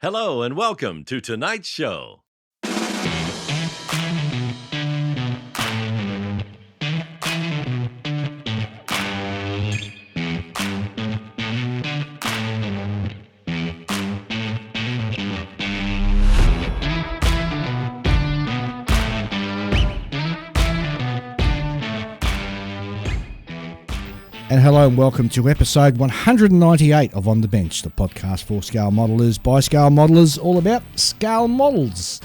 Hello and welcome to tonight's show. And hello and welcome to episode 198 of On The Bench, the podcast for scale modelers by scale modelers, all about scale models.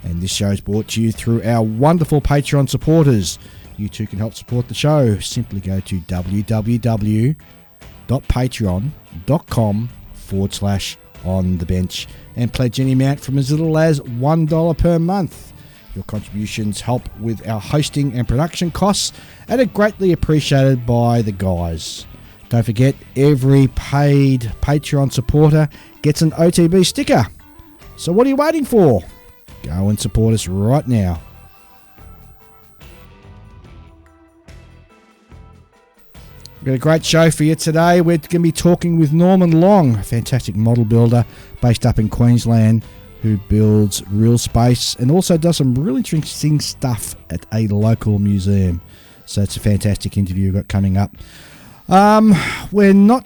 And this show is brought to you through our wonderful Patreon supporters. You too can help support the show. Simply go to www.patreon.com/onthebench and pledge any amount from as little as $1 per month. Your contributions help with our hosting and production costs and are greatly appreciated by the guys. Don't forget, every paid Patreon supporter gets an OTB sticker. So what are you waiting for? Go and support us right now. We've got a great show for you today. We're going to be talking with Norman Long, a fantastic model builder based up in Queensland, who builds real space and also does some really interesting stuff at a local museum. So it's a fantastic interview we've got coming up. We're going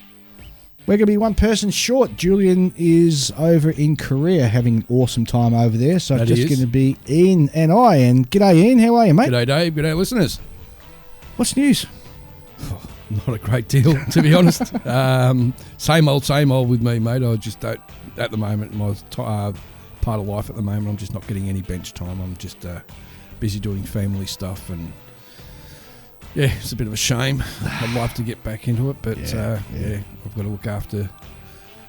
to be one person short. Julian is over in Korea having an awesome time over there. So it's just going to be Ian and I. And g'day Ian, how are you, mate? G'day Dave, g'day listeners. What's news? Oh, not a great deal, to be honest. Same old with me, mate. I just don't, at the moment, my part of life at the moment, I'm just not getting any bench time. I'm just busy doing family stuff, and yeah, it's a bit of a shame. I'd love to get back into it, but I've got to look after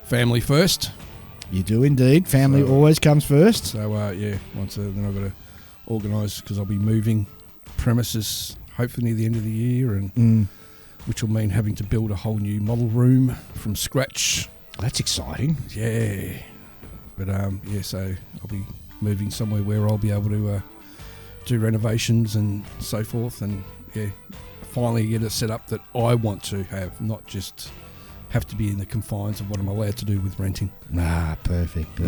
family first. You do indeed. Family always comes first. So once then I've got to organise, because I'll be moving premises hopefully near the end of the year, and which will mean having to build a whole new model room from scratch. That's exciting. Yeah. But so I'll be moving somewhere where I'll be able to do renovations and so forth, and finally get it set up that I want to have, not just have to be in the confines of what I'm allowed to do with renting. Perfect.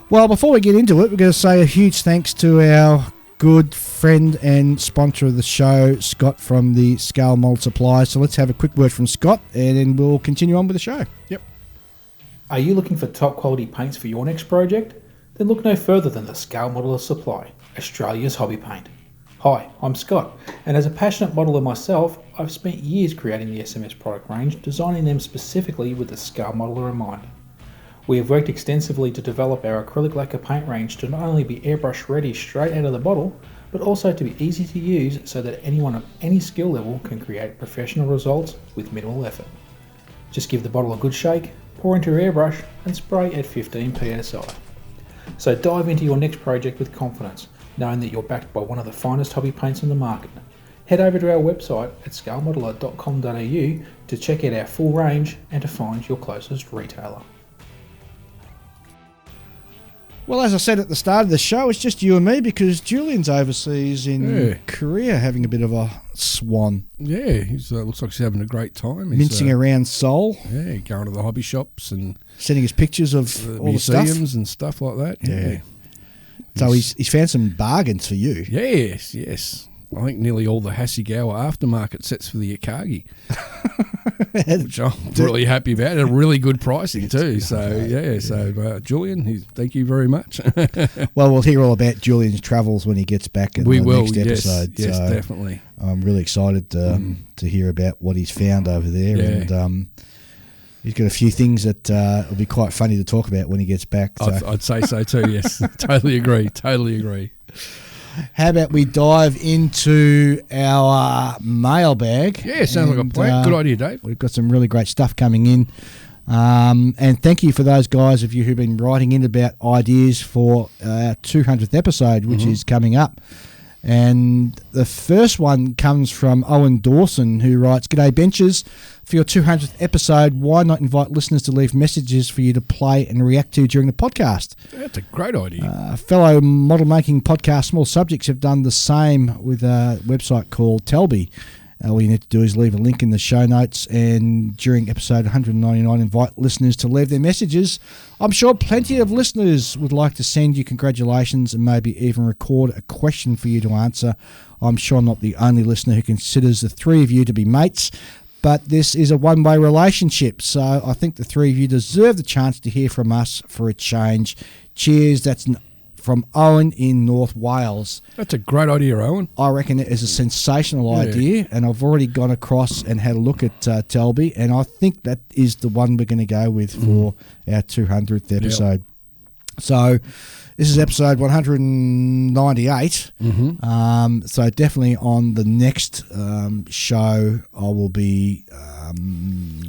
Well, before we get into it, we're going to say a huge thanks to our good friend and sponsor of the show, Scott from the Scale Model Supply. So let's have a quick word from Scott, and then we'll continue on with the show. Yep. Are you looking for top quality paints for your next project? Then look no further than the Scale Modeler Supply, Australia's hobby paint. Hi, I'm Scott, and as a passionate modeler myself, I've spent years creating the SMS product range, designing them specifically with the Scale Modeler in mind. We have worked extensively to develop our acrylic lacquer paint range to not only be airbrush ready straight out of the bottle, but also to be easy to use so that anyone of any skill level can create professional results with minimal effort. Just give the bottle a good shake, pour into your airbrush and spray at 15 psi. So dive into your next project with confidence, knowing that you're backed by one of the finest hobby paints on the market. Head over to our website at scalemodeler.com.au to check out our full range and to find your closest retailer. Well, as I said at the start of the show, it's just you and me because Julian's overseas in Korea having a bit of a swan. Yeah, he's looks like he's having a great time. He's mincing around Seoul. Yeah, going to the hobby shops and sending us pictures of all museums the and stuff like that. Yeah. So he's found some bargains for you. Yes. I think nearly all the Hasegawa aftermarket sets for the Akagi, which I'm really happy about. At a really good pricing too. So Julian, thank you very much. Well, we'll hear all about Julian's travels when he gets back in the next episode. Yes, so definitely. I'm really excited to hear about what he's found over there. Yeah. And he's got a few things that will be quite funny to talk about when he gets back. So. I'd say so too, yes. Totally agree. How about we dive into our mailbag? Yeah, sounds like a plan. Good idea, Dave. We've got some really great stuff coming in. And thank you for those guys of you who've been writing in about ideas for our 200th episode, which is coming up. And the first one comes from Owen Dawson, who writes, "G'day Benchers, for your 200th episode, why not invite listeners to leave messages for you to play and react to during the podcast?" That's a great idea. Fellow model making podcast Small Subjects have done the same with a website called Telby. All you need to do is leave a link in the show notes, and during episode 199, invite listeners to leave their messages. I'm sure plenty of listeners would like to send you congratulations and maybe even record a question for you to answer. I'm sure I'm not the only listener who considers the three of you to be mates, but this is a one-way relationship, so I think the three of you deserve the chance to hear from us for a change. Cheers. That's from Owen in North Wales. That's a great idea, Owen. I reckon it is a sensational idea, and I've already gone across and had a look at Telby, and I think that is the one we're going to go with for our 200th episode. Yep. So this is episode 198. So definitely on the next show, I will be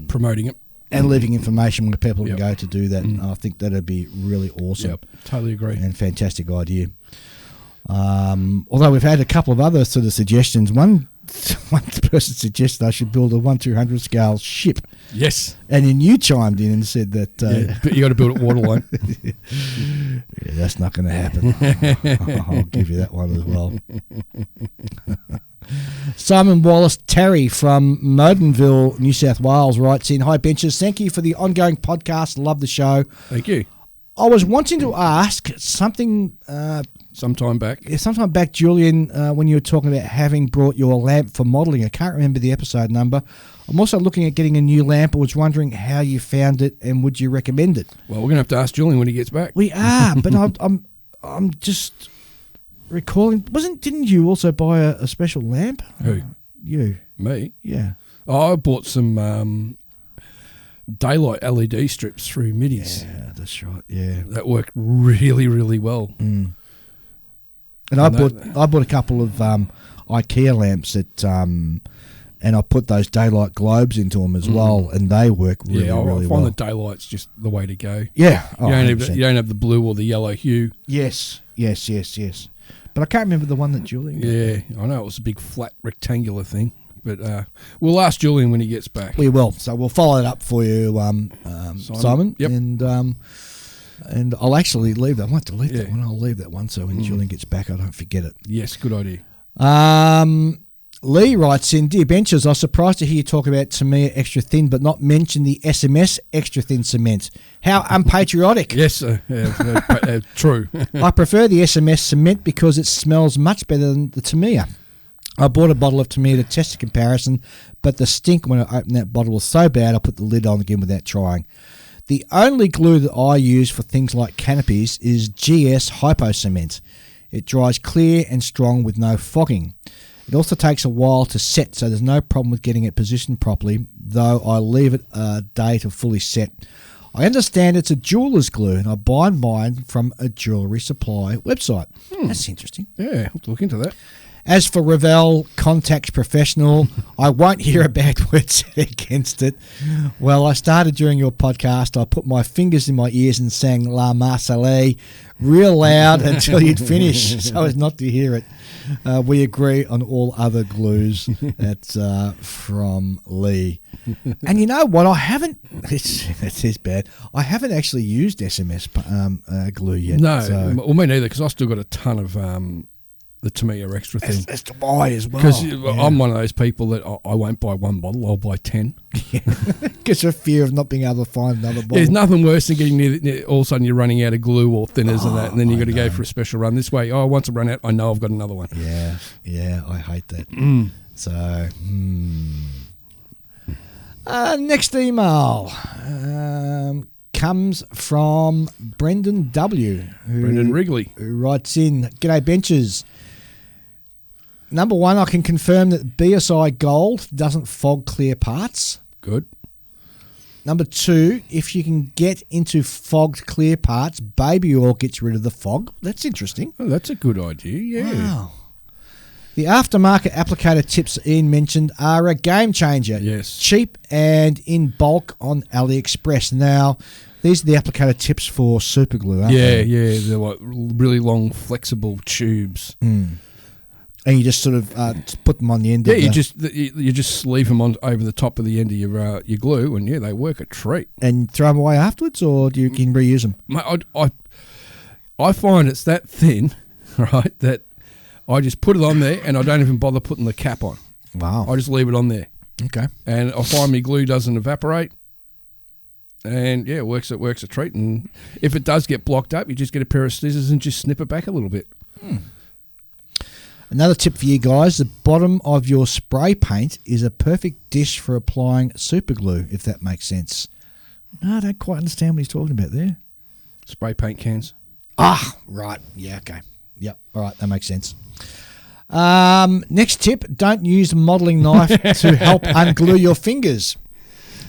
promoting it. And leaving information where people can go to do that. I think that'd be really awesome. Yep, totally agree. And fantastic idea. Although we've had a couple of other sort of suggestions. One person suggested I should build a 1/200 scale ship. Yes. And then you chimed in and said that... but you got to build it waterline. Yeah, that's not going to happen. I'll give you that one as well. Simon Wallace Terry from Modenville, New South Wales writes in, "Hi Benches, thank you for the ongoing podcast. Love the show. Thank you. I was wanting to ask something... sometime back, Julian, when you were talking about having brought your lamp for modelling. I can't remember the episode number. I'm also looking at getting a new lamp. I was wondering how you found it and would you recommend it?" Well, we're going to have to ask Julian when he gets back. We are, but I'm just recalling. Didn't you also buy a special lamp? Who? You. Me? Yeah. Oh, I bought some daylight LED strips through Middies. Yeah, that's right. Yeah, that worked really, really well. And I bought a couple of IKEA lamps that, and I put those daylight globes into them as well, and they work really, really well. I find the daylight's just the way to go. Yeah, you don't have the blue or the yellow hue. Yes. But I can't remember the one that Julian got. Yeah, I know it was a big flat rectangular thing. But we'll ask Julian when he gets back. We will. So we'll follow it up for you, Simon. Yep. And I'll actually leave that. I won't delete that one. I'll leave that one so when Julian gets back, I don't forget it. Yes, good idea. Lee writes in, "Dear Benchers, I was surprised to hear you talk about Tamiya extra thin but not mention the SMS extra thin cement. How unpatriotic." Yes, true. "I prefer the SMS cement because it smells much better than the Tamiya. I bought a bottle of Tamiya to test a comparison, but the stink when I opened that bottle was so bad I put the lid on again without trying. The only glue that I use for things like canopies is GS Hypo Cement. It dries clear and strong with no fogging. It also takes a while to set, so there's no problem with getting it positioned properly, though I leave it a day to fully set. I understand it's a jeweller's glue, and I buy mine from a jewellery supply website." That's interesting. Yeah, I'll have to look into that. "As for Revell Contacts Professional, I won't hear a bad word said against it. Well, I started during your podcast. I put my fingers in my ears and sang La Marseillaise real loud until you'd finish, so as not to hear it. We agree on all other glues." That's from Lee. And you know what? I haven't. It is bad. I haven't actually used SMS glue yet. No, so. well, me neither, because I still got a ton of the Tamiya extra thing. That's to buy as well. Because I'm one of those people that I won't buy one bottle, I'll buy 10. Because of fear of not being able to find another bottle. There's nothing worse than getting near, all of a sudden you're running out of glue or thinners and that, and then you've got to go for a special run. This way, once I run out, I know I've got another one. Yeah, I hate that. So, next email comes from Brendan W. Brendan Wrigley. Who writes in, "G'day Benches. Number one, I can confirm that BSI Gold doesn't fog clear parts. Good. Number two, if you can get into fogged clear parts, baby oil gets rid of the fog." That's interesting. Oh, that's a good idea, yeah. Wow. "The aftermarket applicator tips Ian mentioned are a game changer. Yes. Cheap and in bulk on AliExpress." Now, these are the applicator tips for super glue, aren't they? Yeah. They're like really long, flexible tubes. And you just sort of put them on the end of the... you just sleeve them on over the top of the end of your glue, and they work a treat. And throw them away afterwards, or do you can reuse them? Mate, I find it's that thin, right, that I just put it on there and I don't even bother putting the cap on. Wow. I just leave it on there. Okay. And I find my glue doesn't evaporate. And, yeah, it works a treat. And if it does get blocked up, you just get a pair of scissors and just snip it back a little bit. Another tip for you guys, the bottom of your spray paint is a perfect dish for applying super glue, if that makes sense. No, I don't quite understand what he's talking about there. Spray paint cans. Ah, right. Yeah, okay. Yep. All right, that makes sense. Next tip, don't use a modelling knife to help unglue your fingers.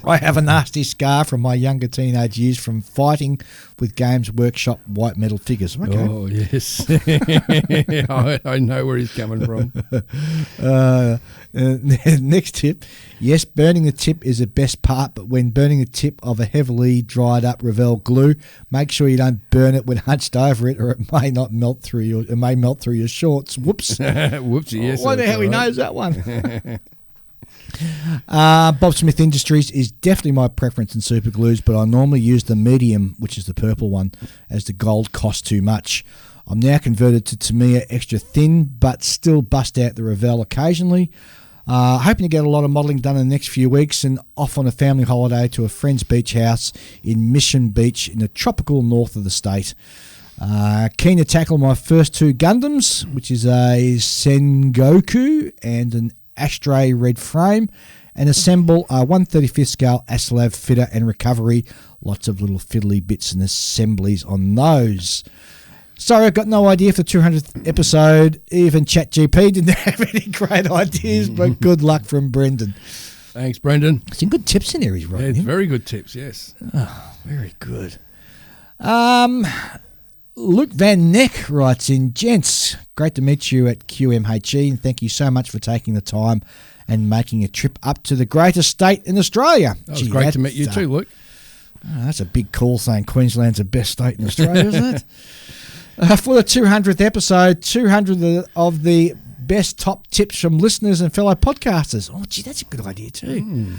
I have a nasty scar from my younger teenage years from fighting with Games Workshop white metal figures. Okay. Oh, yes. I know where he's coming from. Next tip, yes, burning the tip is the best part, but when burning the tip of a heavily dried up Revell glue, make sure you don't burn it when hunched over it, or it may melt through your shorts. Whoops. Whoopsie, yes. Why the hell he knows that one? Bob Smith Industries is definitely my preference in super glues, but I normally use the medium, which is the purple one, as the gold costs too much. I'm now converted to Tamiya extra thin, but still bust out the Revell occasionally. Hoping to get a lot of modelling done in the next few weeks and off on a family holiday to a friend's beach house in Mission Beach in the tropical north of the state. Keen to tackle my first two Gundams, which is a Sengoku and an Astray red frame, and assemble a 1/35th scale Aslav fitter and recovery. Lots of little fiddly bits and assemblies on those. Sorry, I've got no idea for the 200th episode. Even ChatGPT didn't have any great ideas, but good luck from Brendan. Thanks, Brendan. Some good tips in there he's writing. Yeah, very good tips, yes. Oh, very good. Luke Van Neck writes in, gents, great to meet you at QMHE, and thank you so much for taking the time and making a trip up to the greatest state in Australia. That was great to meet you too, Luke. That's a big call saying Queensland's the best state in Australia, isn't it? For the 200th episode, 200 of the best top tips from listeners and fellow podcasters. Oh, gee, that's a good idea too.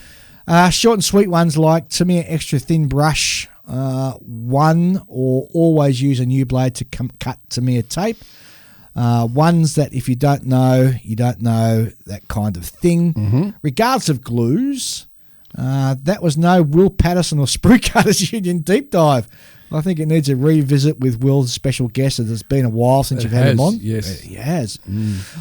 Short and sweet ones like Tamiya extra thin brush, one, or always use a new blade to cut Tamiya tape. Ones that if you don't know, that kind of thing. Regardless of glues, that was no Will Patterson or Sprue Cutters Union deep dive. I think it needs a revisit with Will's special guest, as it's been a while since you've had him on. Yes, he has.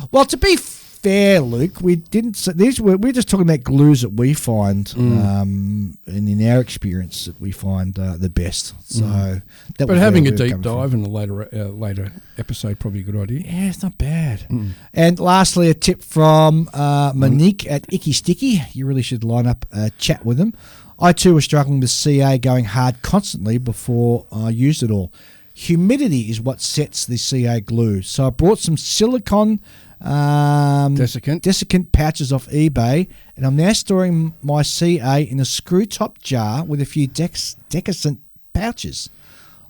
Well, to be fair, Luke, we didn't. We're just talking about glues that we find, and in our experience, that we find the best. So, but having a deep dive in a later episode probably a good idea. Yeah, it's not bad. And lastly, a tip from Monique at Icky Sticky. You really should line up a chat with them. I too was struggling with CA going hard constantly before I used it all. Humidity is what sets the CA glue. So I brought some silicone desiccant pouches off eBay, and I'm now storing my CA in a screw top jar with a few decant pouches.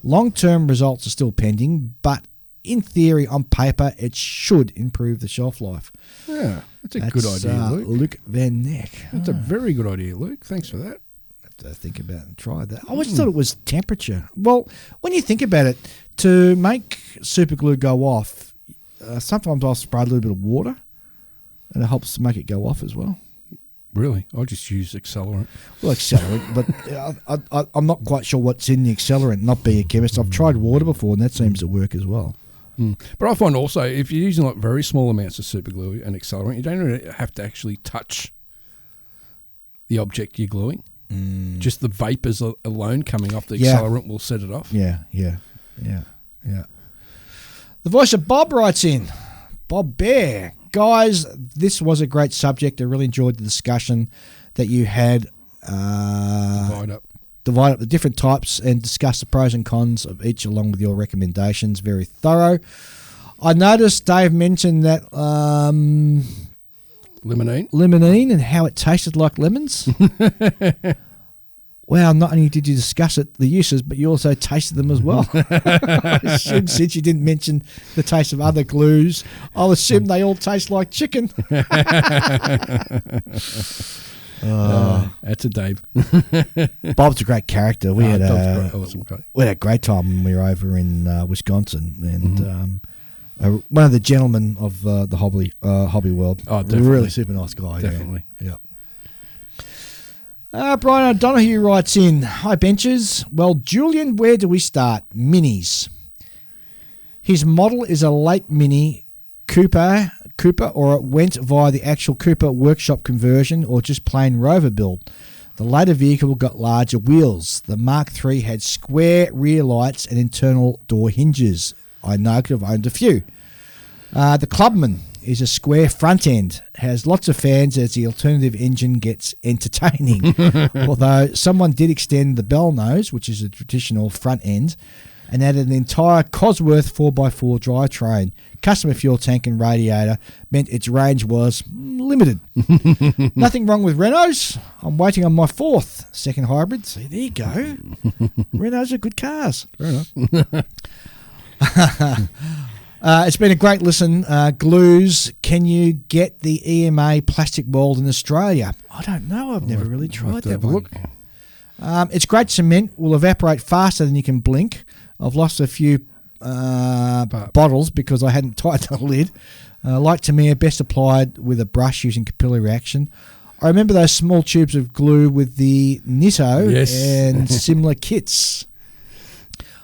Long-term results are still pending, but in theory, on paper, it should improve the shelf life. Yeah, that's a good idea, Luke. Luke Van Neck. That's a very good idea, Luke. Thanks for that. Have to think about and try that. I always thought it was temperature. Well, when you think about it, to make super glue go off, sometimes I'll spray a little bit of water, and it helps make it go off as well. Really? I just use accelerant. Well, accelerant, but I'm not quite sure what's in the accelerant, not being a chemist. I've tried water before, and that seems to work as well. But I find also, if you're using like very small amounts of super glue and accelerant, you don't really have to actually touch the object you're gluing. Just the vapors alone coming off the accelerant will set it off. Yeah. The voice of Bob writes in. Bob Bear. Guys, this was a great subject. I really enjoyed the discussion that you had. Divide up the different types and discuss the pros and cons of each along with your recommendations. Very thorough. I noticed Dave mentioned that limonene and how it tasted like lemons. Well, not only did you discuss it, the uses, but you also tasted them as well. I assume since you didn't mention the taste of other glues, I'll assume they all taste like chicken. That's a Dave. Bob's a great character. We had a great great time when we were over in Wisconsin, and One of the gentlemen of the hobby world. Oh, definitely. Really super nice guy. Definitely. Yeah. Brian O'Donoghue writes in, "Hi benchers. Well, Julian, where do we start? Minis. His model is a late Mini Cooper, or it went via the actual Cooper workshop conversion or just plain Rover build. The later vehicle got larger wheels. The Mark III had square rear lights and internal door hinges. I know, could have owned a few. The Clubman is a square front end, has lots of fans as the alternative engine gets entertaining. Although someone did extend the bell nose, which is a traditional front end, and added an entire Cosworth 4x4 drivetrain. Customer fuel tank and radiator meant its range was limited. Nothing wrong with Renaults. I'm waiting on my fourth second hybrid. See, there you go. Renaults are good cars. Fair enough. It's been a great listen. Glues, can you get the EMA plastic mould in Australia? I don't know. I've never really tried that one. Look. It's great cement. Will evaporate faster than you can blink. I've lost a few bottles because I hadn't tightened the lid. Like Tamiya, best applied with a brush using capillary reaction. I remember those small tubes of glue with the Nitto and similar kits.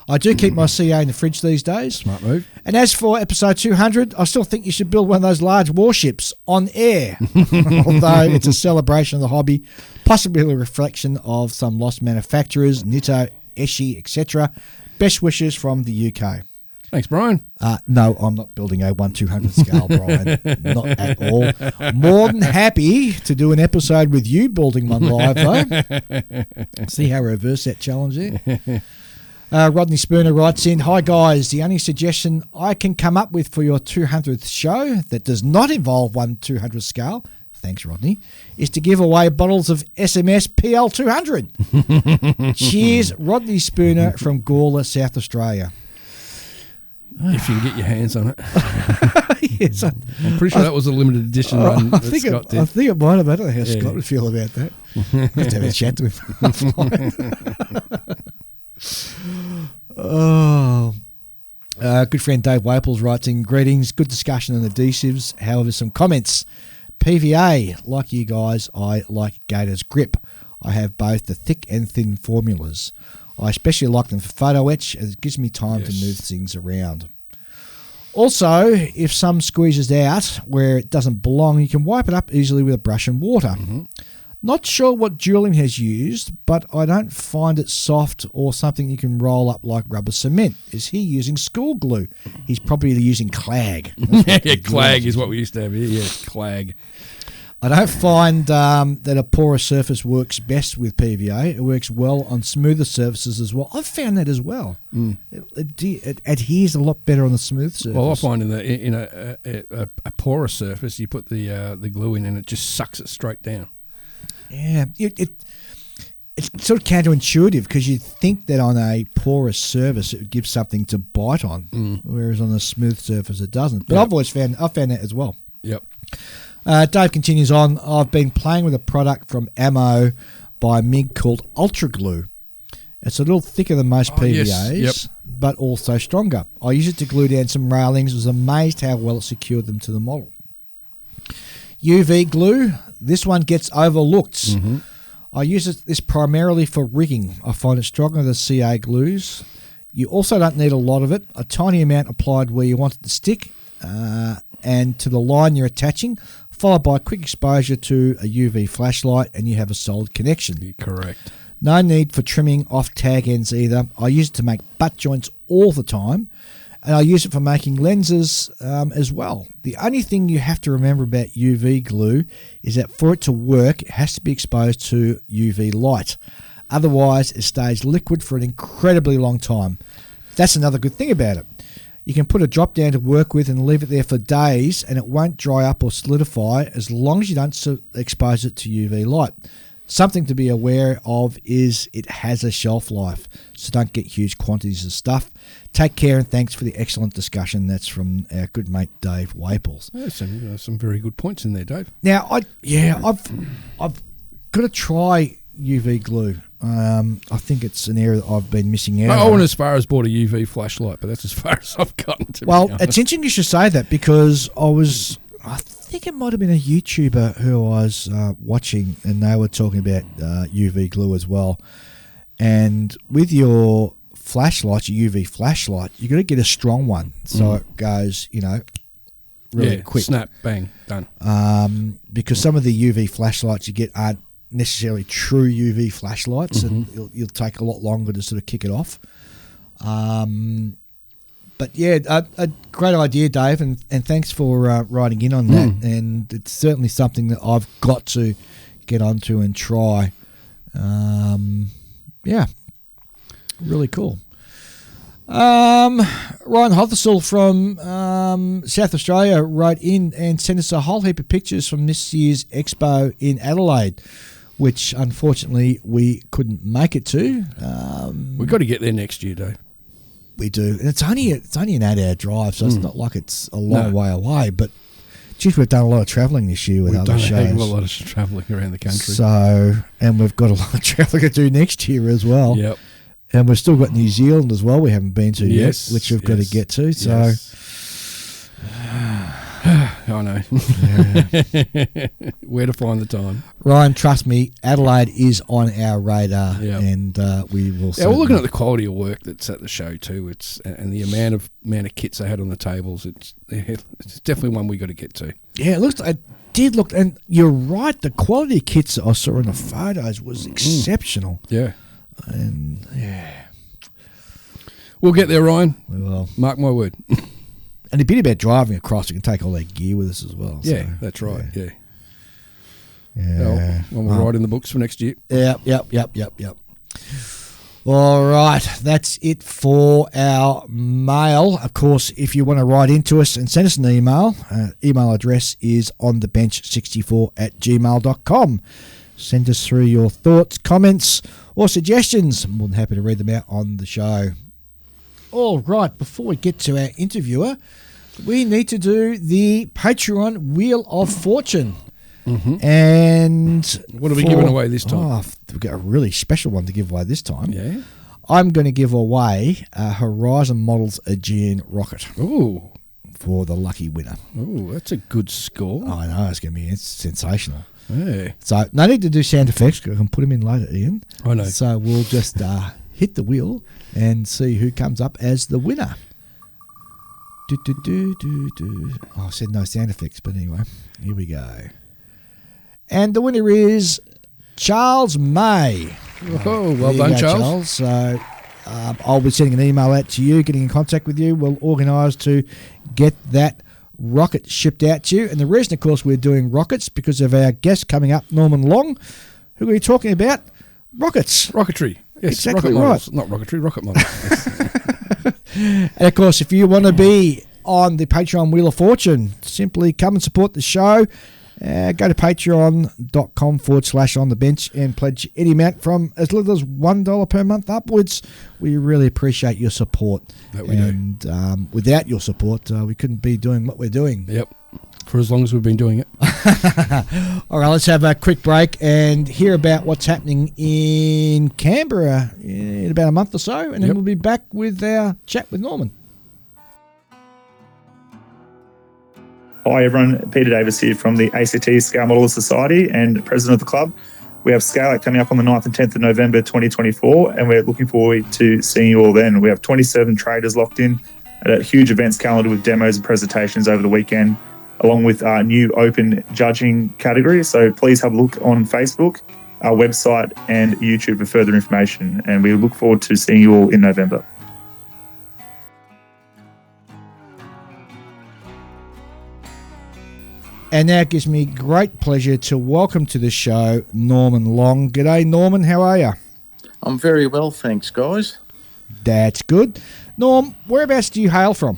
I do keep my CA in the fridge these days. Smart move. And as for episode 200, I still think you should build one of those large warships on air. Although it's a celebration of the hobby, possibly a reflection of some lost manufacturers, Nitto, Eshi, etc. Best wishes from the UK. Thanks, Brian. No, I'm not building a 1/200 scale, Brian. Not at all. More than happy to do an episode with you building one live, though. See how I reverse that challenge there? Rodney Spooner writes in, "Hi guys, the only suggestion I can come up with for your 200th show that does not involve 1/200 scale, thanks Rodney, is to give away bottles of SMS PL 200. Cheers, Rodney Spooner from Gawler, South Australia." If you can get your hands on it. Yes, I'm pretty sure that was a limited edition one that Scott did. I think it might have. I don't know how Scott would feel about that. Have to have a chat to him. Good friend Dave Waples writes in, "Greetings, good discussion on adhesives. However, some comments. PVA, like you guys, I like Gator's grip. I have both the thick and thin formulas. I especially like them for photo etch as it gives me time to move things around. Also, if some squeezes out where it doesn't belong, you can wipe it up easily with a brush and water. Not sure what Julian has used, but I don't find it soft or something you can roll up like rubber cement. Is he using school glue? He's probably using clag." Clag is what we used to have here. Yeah, clag. I don't find that a porous surface works best with PVA. It works well on smoother surfaces as well. I've found that as well. It adheres a lot better on the smooth surface. Well, I find in a porous surface, you put the glue in and it just sucks it straight down. Yeah, it's sort of counterintuitive because you'd think that on a porous surface it would give something to bite on, whereas on a smooth surface it doesn't. But I've found that as well. Yep. Dave continues on, "I've been playing with a product from Ammo by MIG called Ultra Glue. It's a little thicker than most PVAs, but also stronger. I used it to glue down some railings. Was amazed how well it secured them to the model. UV glue, this one gets overlooked. I use this primarily for rigging. I find it stronger than CA glues. You also don't need a lot of it. A tiny amount applied where you want it to stick and to the line you're attaching, followed by quick exposure to a UV flashlight, and you have a solid connection. You're correct. No need for trimming off tag ends either. I use it to make butt joints all the time, and I use it for making lenses as well. The only thing you have to remember about UV glue is that for it to work, it has to be exposed to UV light. Otherwise, it stays liquid for an incredibly long time. That's another good thing about it. You can put a drop down to work with and leave it there for days, and it won't dry up or solidify as long as you don't expose it to UV light. Something to be aware of is it has a shelf life, so don't get huge quantities of stuff. Take care and thanks for the excellent discussion. That's from our good mate Dave Waples. Some very good points in there, Dave. Now, I've got to try UV glue. I think it's an area that I've been missing out I on. went as far as bought a UV flashlight, but that's as far as I've gotten, to be honest. It's interesting you should say that, because I think it might have been a YouTuber who I was watching, and they were talking about UV glue as well. And with your flashlight, your UV flashlight, you got to get a strong one so it goes, really quick. Snap, bang, done. Because some of the UV flashlights you get aren't necessarily true UV flashlights, and you'll take a lot longer to sort of kick it off. But yeah, a great idea, Dave, and thanks for writing in on that. And it's certainly something that I've got to get onto and try. Yeah, really cool. Ryan Hothersall from South Australia wrote in and sent us a whole heap of pictures from this year's expo in Adelaide, which unfortunately we couldn't make it to. We've got to get there next year, Dave. We do, and it's only an 8-hour drive, so it's not like it's a long way away. But geez, we've done a lot of travelling this year with other shows. We've done a lot of travelling around the country. So, and we've got a lot of travelling to do next year as well. Yep. And we've still got New Zealand as well. We haven't been to Yes, yet, which we've got to get to. So, yes. I know. Where to find the time? Ryan, trust me, Adelaide is on our radar, and we will. Yeah, we're looking at the quality of work that's at the show too. And the amount of kits they had on the tables. It's definitely one we got to get to. Yeah, it did look, and you're right. The quality of kits that I saw in the photos was exceptional. Yeah, and we'll get there, Ryan. We will. Mark my word. And a bit about driving across, we can take all that gear with us as well. Yeah, so, that's right. Yeah. Well, when we're writing the books for next year. Yep. All right, that's it for our mail. Of course, if you want to write into us and send us an email, email address is onthebench64@gmail.com. Send us through your thoughts, comments, or suggestions. I'm more than happy to read them out on the show. All right, before we get to our interviewer, we need to do the Patreon Wheel of Fortune. And what are we giving away this time? Oh, we've got a really special one to give away this time. Yeah. I'm going to give away a Horizon Models Aegean rocket. Ooh. For the lucky winner. Ooh, that's a good score. Oh, I know, it's sensational. Hey. So, no need to do sound effects, because I can put them in later, Ian. I know. So, we'll just hit the wheel and see who comes up as the winner. Oh, I said no sound effects, but anyway, here we go. And the winner is Charles May. Oh, well done, Charles. So I'll be sending an email out to you, getting in contact with you. We'll organise to get that rocket shipped out to you. And the reason, of course, we're doing rockets because of our guest coming up, Norman Long, who we're talking about rockets. Rocketry. Yes, exactly rocket right. Models. Not rocketry, rocket models. Yes. And, of course, if you want to be on the Patreon Wheel of Fortune, simply come and support the show. Go to patreon.com/onthebench and pledge any amount from as little as $1 per month upwards. We really appreciate your support. And without your support, we couldn't be doing what we're doing. Yep. For as long as we've been doing it. All right, let's have a quick break and hear about what's happening in Canberra in about a month or so, and then we'll be back with our chat with Norman. Hi everyone, Peter Davis here from the ACT Scale Modeler Society and President of the club. We have Scale Out coming up on the 9th and 10th of November 2024 and we're looking forward to seeing you all then. We have 27 traders locked in at a huge events calendar with demos and presentations over the weekend, along with our new open judging category. So please have a look on Facebook, our website and YouTube for further information, and we look forward to seeing you all in November. And now it gives me great pleasure to welcome to the show Norman Long. G'day, Norman. How are you? I'm very well, thanks, guys. That's good. Norm, whereabouts do you hail from?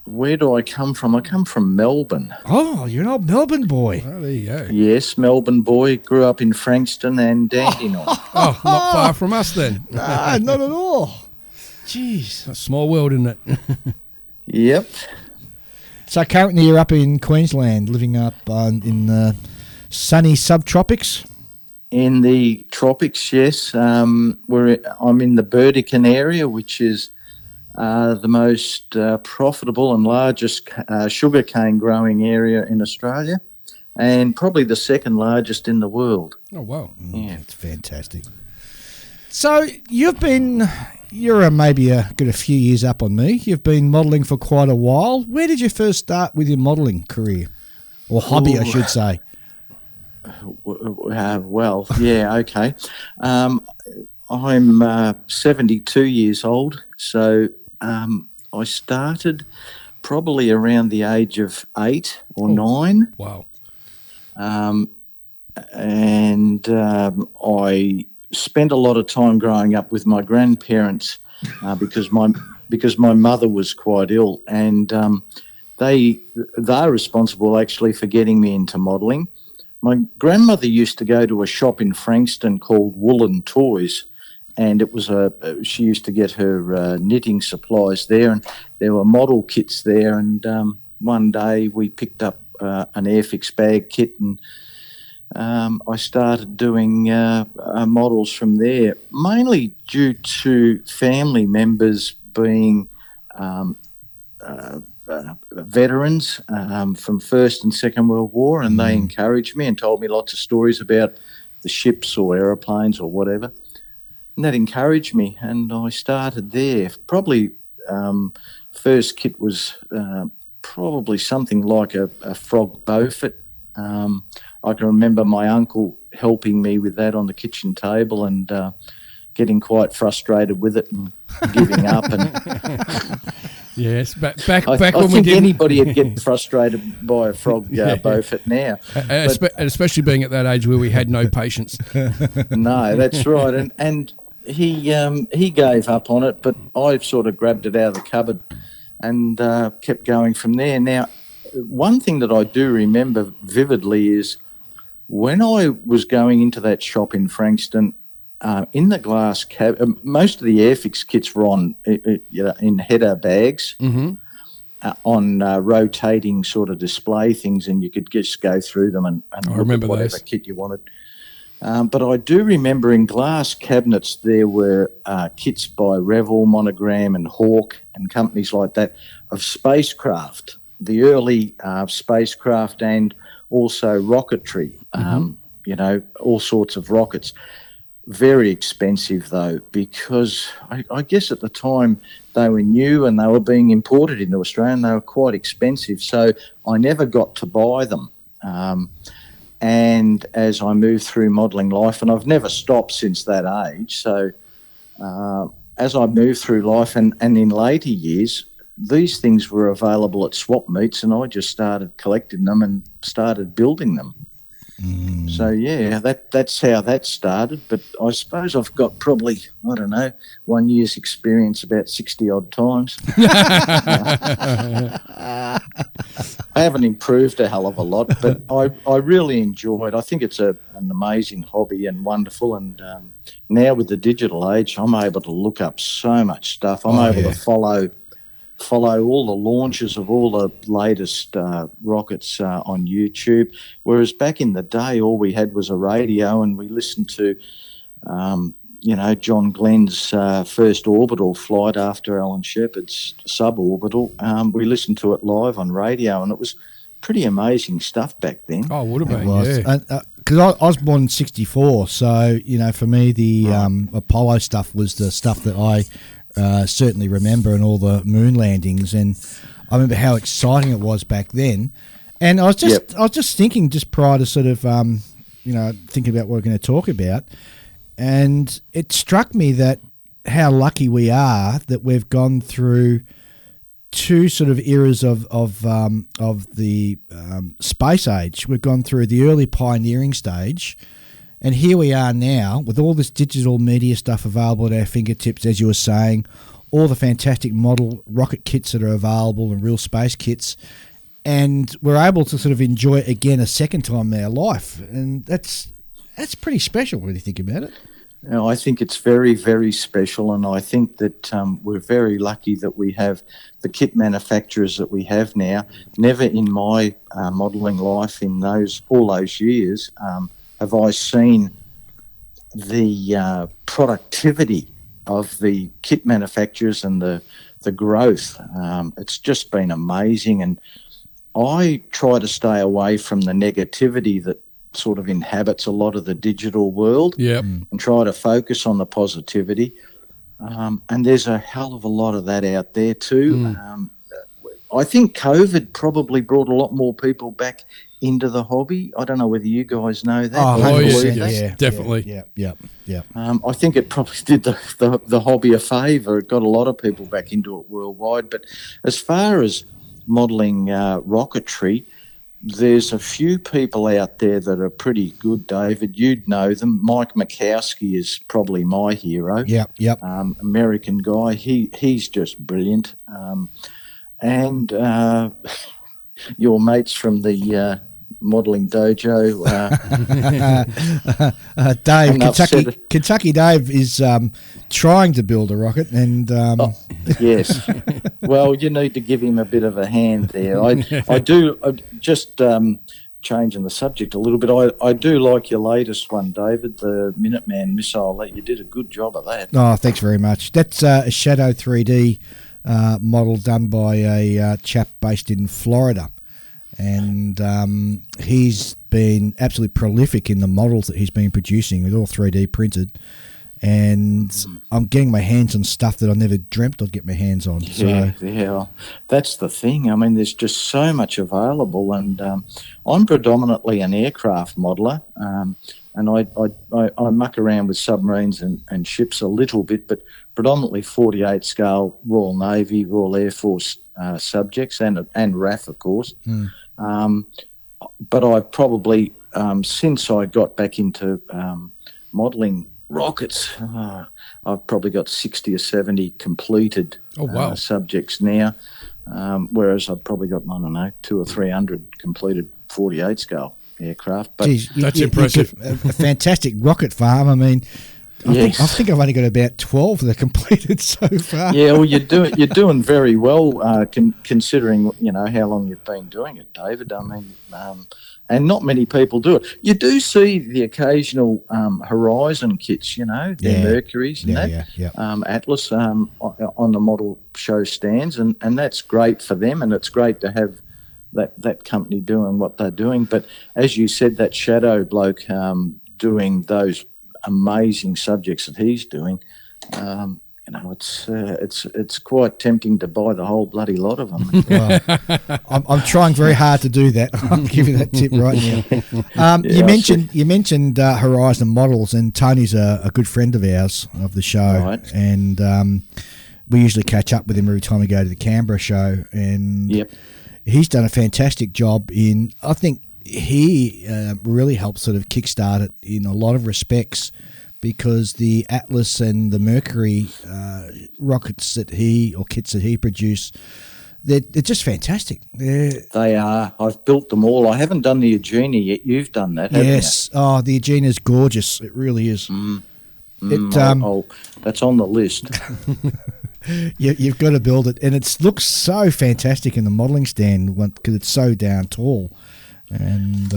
Where do I come from? I come from Melbourne. Oh, you're an old Melbourne boy. Oh, there you go. Yes, Melbourne boy. Grew up in Frankston and Dandenong. Oh, not far from us then. Nah, not at all. Jeez. A small world, isn't it? Yep. So currently you're up in Queensland, living up in the sunny subtropics? In the tropics, yes. I'm in the Burdekin area, which is the most profitable and largest sugarcane growing area in Australia, and probably the second largest in the world. Oh, wow. Yeah. It's fantastic. So you're maybe a good a few years up on me. You've been modelling for quite a while. Where did you first start with your modelling career? Or hobby, I should say. Well, yeah, okay. I'm 72 years old, so I started probably around the age of 8 or 9. Wow. And I spent a lot of time growing up with my grandparents because my mother was quite ill, and they're responsible actually for getting me into modelling. My grandmother used to go to a shop in Frankston called Woolen Toys, and it was she used to get her knitting supplies there, and there were model kits there. And one day we picked up an Airfix bag kit, and I started doing models from there, mainly due to family members being veterans from First and Second World War, and they encouraged me and told me lots of stories about the ships or aeroplanes or whatever. And that encouraged me, and I started there. Probably first kit was probably something like a Frog Beaufort. I can remember my uncle helping me with that on the kitchen table and getting quite frustrated with it and giving up. And Yes, back I when we think did anybody would get frustrated by a Frog Beaufort now. especially being at that age where we had no patience. No, that's right. And he gave up on it, but I sort of grabbed it out of the cupboard and kept going from there. Now, one thing that I do remember vividly is when I was going into that shop in Frankston, in the glass cab, most of the Airfix kits were on in header bags on rotating sort of display things, and you could just go through them and I remember whatever those. kit you wanted. But I do remember in glass cabinets there were kits by Revell, Monogram and Hawke and companies like that of spacecraft, the early spacecraft, and also rocketry, all sorts of rockets. Very expensive though, because I guess at the time they were new and they were being imported into Australia and they were quite expensive, so I never got to buy them. And as I moved through modelling life, and I've never stopped since that age, so as I moved through life and in later years, these things were available at swap meets, and I just started collecting them and started building them. So yeah, that's how that started. But I suppose I've got probably, 1 year's experience about 60 odd times. I haven't improved a hell of a lot, but I really enjoy it. I think it's an amazing hobby and wonderful. And now with the digital age, I'm able to look up so much stuff. I'm able to follow all the launches of all the latest rockets on YouTube, whereas back in the day all we had was a radio and we listened to John Glenn's first orbital flight after Alan Shepard's suborbital. We listened to it live on radio, and it was pretty amazing stuff back then. Oh, would have been, yeah. Because I was born in 64, so, for me the Apollo stuff was the stuff that I certainly remember, and all the moon landings, and I remember how exciting it was back then. And I was just thinking, just prior to sort of thinking about what we're going to talk about, and it struck me that how lucky we are that we've gone through two sort of eras of the space age. We've gone through the early pioneering stage, and here we are now with all this digital media stuff available at our fingertips, as you were saying, all the fantastic model rocket kits that are available and real space kits, and we're able to sort of enjoy it again a second time in our life. And that's pretty special when you think about it. I think it's very, very special, and I think that we're very lucky that we have the kit manufacturers that we have now. Never in my modelling life in all those years have I seen productivity of the kit manufacturers and the growth. It's just been amazing, and I try to stay away from the negativity that sort of inhabits a lot of the digital world, and try to focus on the positivity. And there's a hell of a lot of that out there too. I think COVID probably brought a lot more people back into the hobby. I don't know whether you guys know that. Oh, yeah, definitely. Yeah. I think it probably did the hobby a favour. It got a lot of people back into it worldwide. But as far as modelling rocketry, there's a few people out there that are pretty good, David. You'd know them. Mike Makowski is probably my hero. Yep. American guy. He's just brilliant. And your mates from the modelling dojo. Dave, Kentucky Dave is trying to build a rocket, and yes. Well, you need to give him a bit of a hand there. I do. Just changing the subject a little bit. I do like your latest one, David, the Minuteman missile. You did a good job of that. Oh, thanks very much. That's a Shadow 3D model done by a chap based in Florida. And he's been absolutely prolific in the models that he's been producing. It's all 3D printed. And I'm getting my hands on stuff that I never dreamt I'd get my hands on. Yeah. That's the thing. I mean, there's just so much available. And I'm predominantly an aircraft modeller. And I muck around with submarines and ships a little bit, but predominantly 48 scale Royal Navy, Royal Air Force subjects, and RAF, of course. But I've probably, since I got back into modelling rockets, I've probably got 60 or 70 completed subjects now, whereas I've probably got, I don't know, 200 or 300 completed 48 scale aircraft. But that's impressive. A fantastic rocket farm. I mean, I think I've only got about 12 that are completed so far. Yeah, well, you're doing very well, considering how long you've been doing it, David. I mean, and not many people do it. You do see the occasional Horizon kits, their Mercuries and Atlas on the model show stands, and that's great for them, and it's great to have that company doing what they're doing. But as you said, that Shadow bloke doing those amazing subjects that he's doing, it's quite tempting to buy the whole bloody lot of them. Well, I'm trying very hard to do that. I'll give you that tip right now. You mentioned Horizon Models, and Tony's a good friend of ours of the show, right. And we usually catch up with him every time we go to the Canberra show, and he's done a fantastic job in, I think, he really helped sort of kickstart it in a lot of respects, because the Atlas and the Mercury rockets kits that he produced, they're just fantastic. They are. I've built them all. I haven't done the Agena yet. You've done that, haven't you? Yes. Oh, the Agena's gorgeous. It really is. That's on the list. You've got to build it, and it looks so fantastic in the modelling stand because it's so down tall. And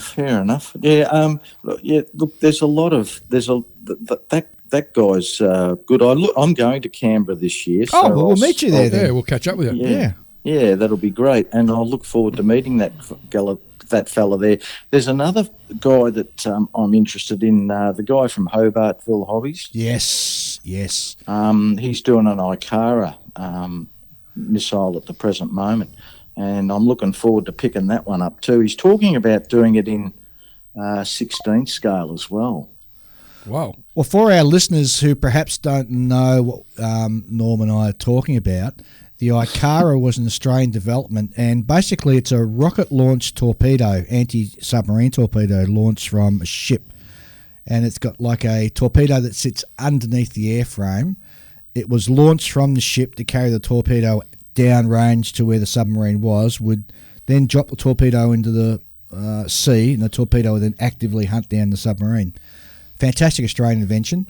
fair enough. Look, there's a lot of that guy's good. I'm going to Canberra this year. So we'll meet you there. Yeah, we'll catch up with you. Yeah, that'll be great, and I'll look forward to meeting that fella there. There's another guy that I'm interested in. The guy from Hobartville Hobbies. Yes. He's doing an Ikara missile at the present moment. And I'm looking forward to picking that one up too. He's talking about doing it in 16 scale as well. Wow. Well, for our listeners who perhaps don't know what Norm and I are talking about, the Ikara was an Australian development, and basically it's a rocket-launched torpedo, anti-submarine torpedo launched from a ship. And it's got like a torpedo that sits underneath the airframe. It was launched from the ship to carry the torpedo downrange to where the submarine was, would then drop the torpedo into the sea, and the torpedo would then actively hunt down the submarine. Fantastic Australian invention.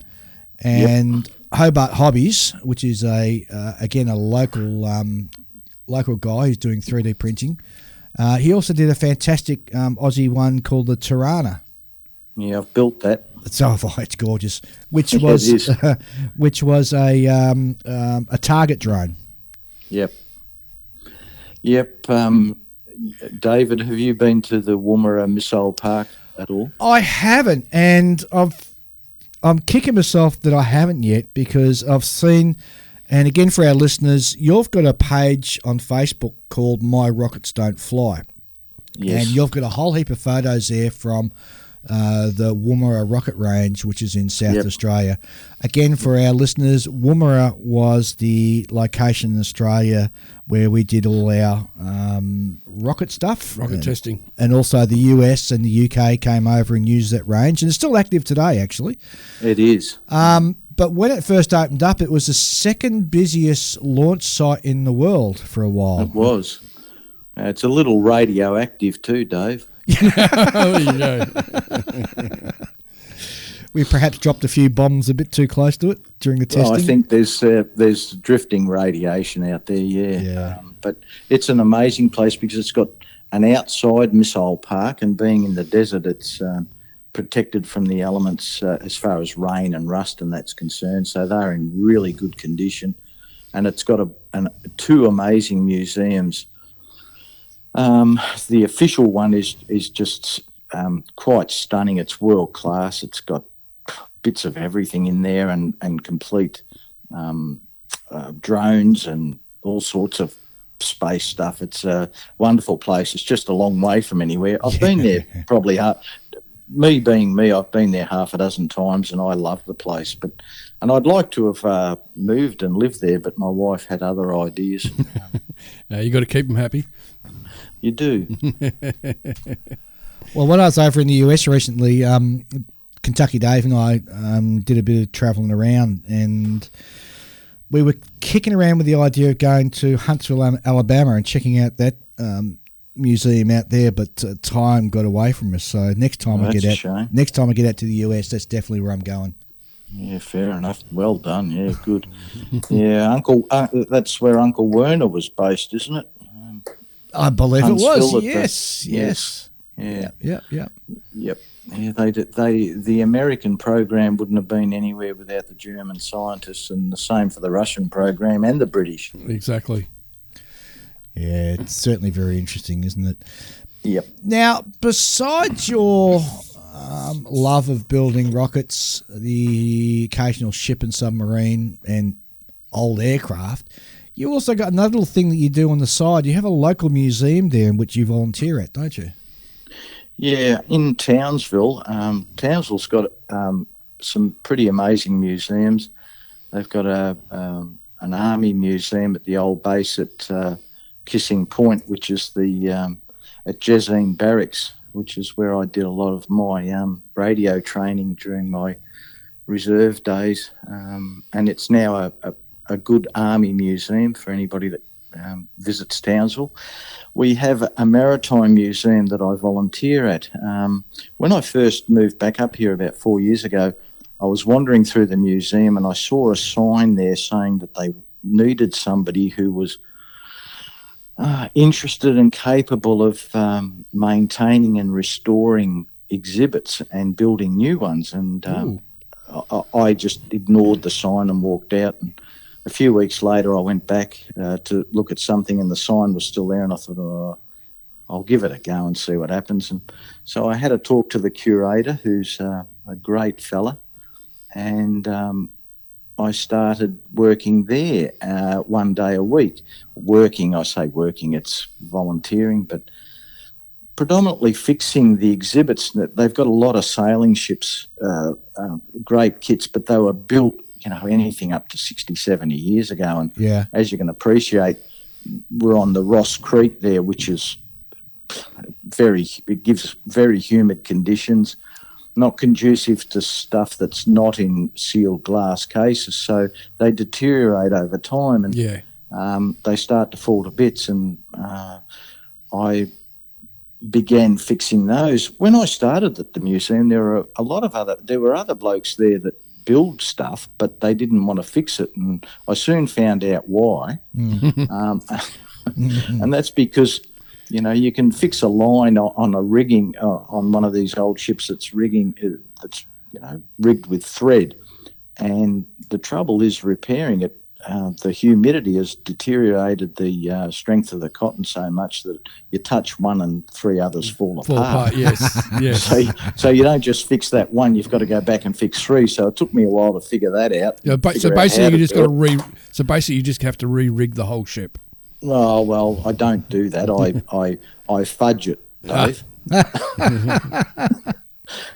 And Hobart Hobbies, which is again a local guy who's doing 3D printing. He also did a fantastic Aussie one called the Tirana. Yeah, I've built that. It's gorgeous. Which Yeah, was it is. which was a target drone. Yep. David, have you been to the Woomera Missile Park at all? I haven't, and I'm kicking myself that I haven't yet, because I've seen, and again for our listeners, you've got a page on Facebook called My Rockets Don't Fly. Yes. And you've got a whole heap of photos there from the Woomera Rocket Range, which is in South Australia. Again, for our listeners, Woomera was the location in Australia where we did all our rocket stuff. Rocket testing. And also the US and the UK came over and used that range. And it's still active today, actually. It is. But when it first opened up, it was the second busiest launch site in the world for a while. It was. It's a little radioactive too, Dave. Oh, you know. We perhaps dropped a few bombs a bit too close to it during the testing. Well, I think there's drifting radiation out there, Yeah. But it's an amazing place because it's got an outside missile park, and being in the desert, it's protected from the elements as far as rain and rust and that's concerned. So they're in really good condition, and it's got two amazing museums. The official one is just quite stunning. It's world class. It's got bits of everything in there, and complete drones and all sorts of space stuff. It's a wonderful place. It's just a long way from anywhere. I've been there probably me being me, I've been there half a dozen times, and I love the place. And I'd like to have moved and lived there, but my wife had other ideas. You got to keep them happy. You do. Well, when I was over in the US recently, Kentucky Dave and I did a bit of travelling around, and we were kicking around with the idea of going to Huntsville, Alabama, and checking out that museum out there, but time got away from us. So next time I get out to the US, that's definitely where I'm going. Yeah, fair enough. Well done. Yeah, good. Yeah, that's where Uncle Werner was based, isn't it? I believe it Huntsville was. Yes. Yeah. Yep. Yep. Yeah, the American program wouldn't have been anywhere without the German scientists, and the same for the Russian program and the British. Exactly. Yeah, it's certainly very interesting, isn't it? Yep. Now, besides your love of building rockets, the occasional ship and submarine, and old aircraft, you also got another little thing that you do on the side. You have a local museum there in which you volunteer at, don't you? Yeah, in Townsville. Townsville's got some pretty amazing museums. They've got an army museum at the old base at Kissing Point, which is at Jezine Barracks, which is where I did a lot of my radio training during my reserve days. And it's now a good army museum for anybody that visits Townsville. We have a maritime museum that I volunteer at. When I first moved back up here about 4 years ago, I was wandering through the museum and I saw a sign there saying that they needed somebody who was interested and capable of maintaining and restoring exhibits and building new ones. And I just ignored the sign and walked out. And a few weeks later, I went back to look at something, and the sign was still there. And I thought, I'll give it a go and see what happens. And so I had a talk to the curator, who's a great fella, and I started working there 1 day a week. I say working, it's volunteering, but predominantly fixing the exhibits. They've got a lot of sailing ships, great kits, but they were built, anything up to 60, 70 years ago. And as you can appreciate, we're on the Ross Creek there, which is it gives very humid conditions, not conducive to stuff that's not in sealed glass cases. So they deteriorate over time, and they start to fall to bits. And I began fixing those. When I started at the museum, there were other blokes there that build stuff, but they didn't want to fix it, and I soon found out why. And that's because you can fix a line on a rigging on one of these old ships that's rigged with thread. And the trouble is repairing it. The humidity has deteriorated the strength of the cotton so much that you touch one and three others fall apart. Yes, yes. So you don't just fix that one; you've got to go back and fix three. So it took me a while to figure that out. Yeah, so basically, you just have to re-rig the whole ship. Oh well, I don't do that. I fudge it, Dave.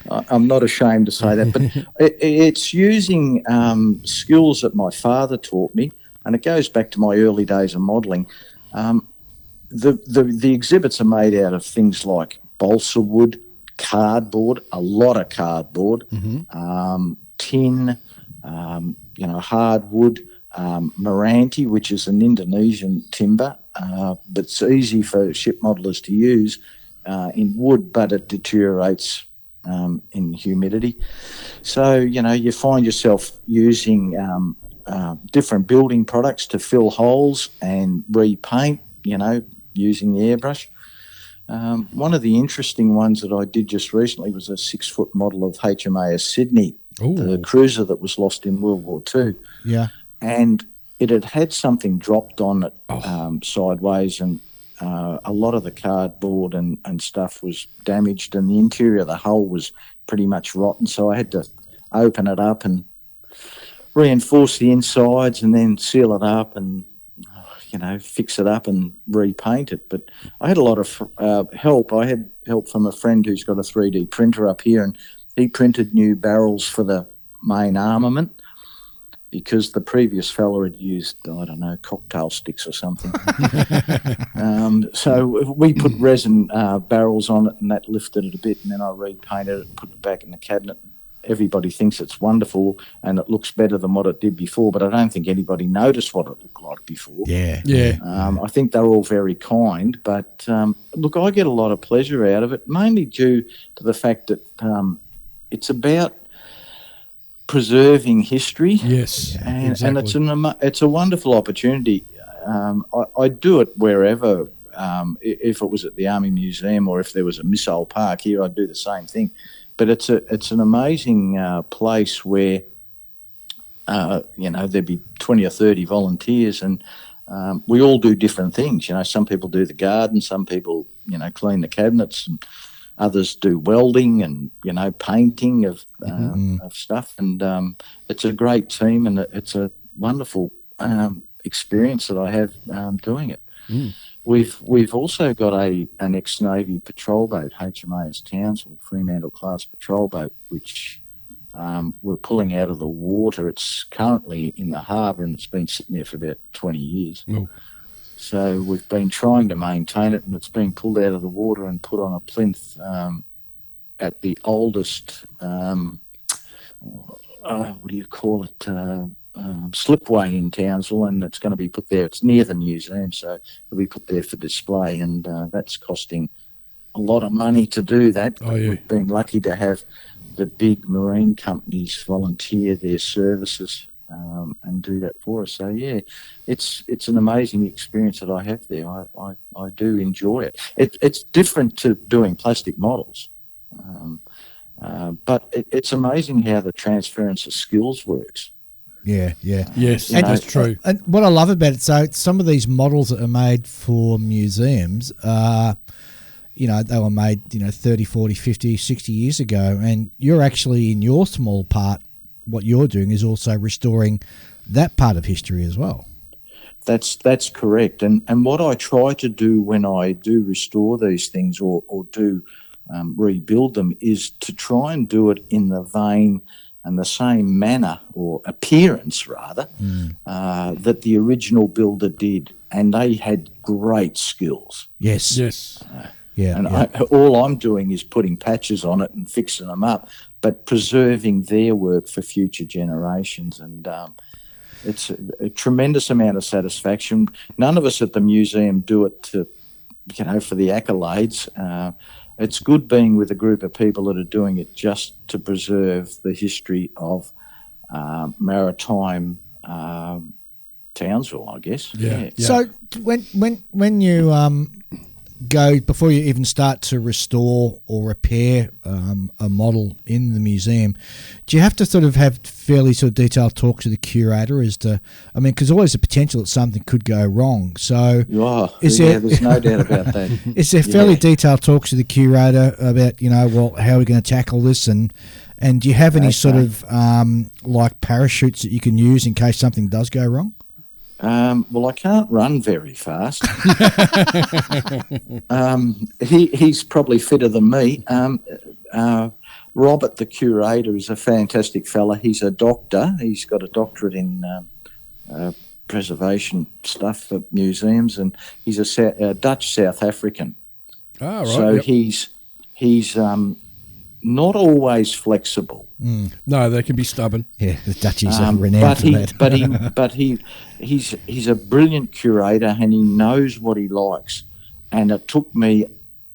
I'm not ashamed to say that, but it's using skills that my father taught me, and it goes back to my early days of modelling. The exhibits are made out of things like balsa wood, cardboard, a lot of cardboard, tin, hardwood, Meranti, which is an Indonesian timber, but it's easy for ship modellers to use in wood, but it deteriorates in humidity. So, you find yourself using different building products to fill holes and repaint, using the airbrush. One of the interesting ones that I did just recently was a 6-foot model of HMAS Sydney, the cruiser that was lost in World War II. Yeah. And it had something dropped on it sideways, and a lot of the cardboard and stuff was damaged, and the interior of the hull was pretty much rotten. So I had to open it up and reinforce the insides and then seal it up and, fix it up and repaint it. But I had a lot of help. I had help from a friend who's got a 3D printer up here, and he printed new barrels for the main armament, because the previous fella had used, cocktail sticks or something. So we put resin barrels on it, and that lifted it a bit, and then I repainted it and put it back in the cabinet. Everybody thinks it's wonderful and it looks better than what it did before, but I don't think anybody noticed what it looked like before. Yeah. I think they're all very kind, but look, I get a lot of pleasure out of it, mainly due to the fact that it's about preserving history. Yes, and exactly. it's a wonderful opportunity. I do it wherever. If it was at the Army Museum or if there was a missile park here, I'd do the same thing. But it's an amazing place where there'd be 20 or 30 volunteers, and we all do different things. Some people do the garden, some people clean the cabinets, and others do welding and, painting of stuff. And it's a great team, and it's a wonderful experience that I have doing it. We've also got an ex-Navy patrol boat, HMAS Townsville, Fremantle class patrol boat, which we're pulling out of the water. It's currently in the harbour, and it's been sitting there for about 20 years. Oh. So we've been trying to maintain it, and it's been pulled out of the water and put on a plinth at the oldest, slipway in Townsville, and it's going to be put there. It's near the museum, so it'll be put there for display, and that's costing a lot of money to do that. Oh, yeah. We've been lucky to have the big marine companies volunteer their services and do that for us. So yeah, it's an amazing experience that I have there. I do enjoy it. It's different to doing plastic models, but it's amazing how the transference of skills works. Yeah. Yes, that's true. And what I love about it, so some of these models that are made for museums, they were made, 30, 40, 50, 60 years ago, and you're actually, in your small part, what you're doing is also restoring that part of history as well. That's correct. And what I try to do when I do restore these things or do rebuild them is to try and do it in the vein and the same manner, or appearance rather, that the original builder did. And they had great skills. Yes. All I'm doing is putting patches on it and fixing them up, but preserving their work for future generations. And it's a tremendous amount of satisfaction. None of us at the museum do it to, for the accolades. It's good being with a group of people that are doing it just to preserve the history of maritime Townsville, I guess. Yeah. So when you go before you even start to restore or repair a model in the museum? Do you have to sort of have fairly sort of detailed talks to the curator as to? I mean, because always the potential that something could go wrong. So, there's no doubt about that. Is there fairly detailed talks to the curator about how are we going to tackle this and do you have any sort of like parachutes that you can use in case something does go wrong? Well, I can't run very fast. He's probably fitter than me. Robert, the curator, is a fantastic fella. He's a doctor. He's got a doctorate in preservation stuff for museums, and he's a Dutch South African. Oh, right. So he's not always flexible. No, they can be stubborn. Yeah, the Dutchies are renowned for that. But he's a brilliant curator, and he knows what he likes. And it took me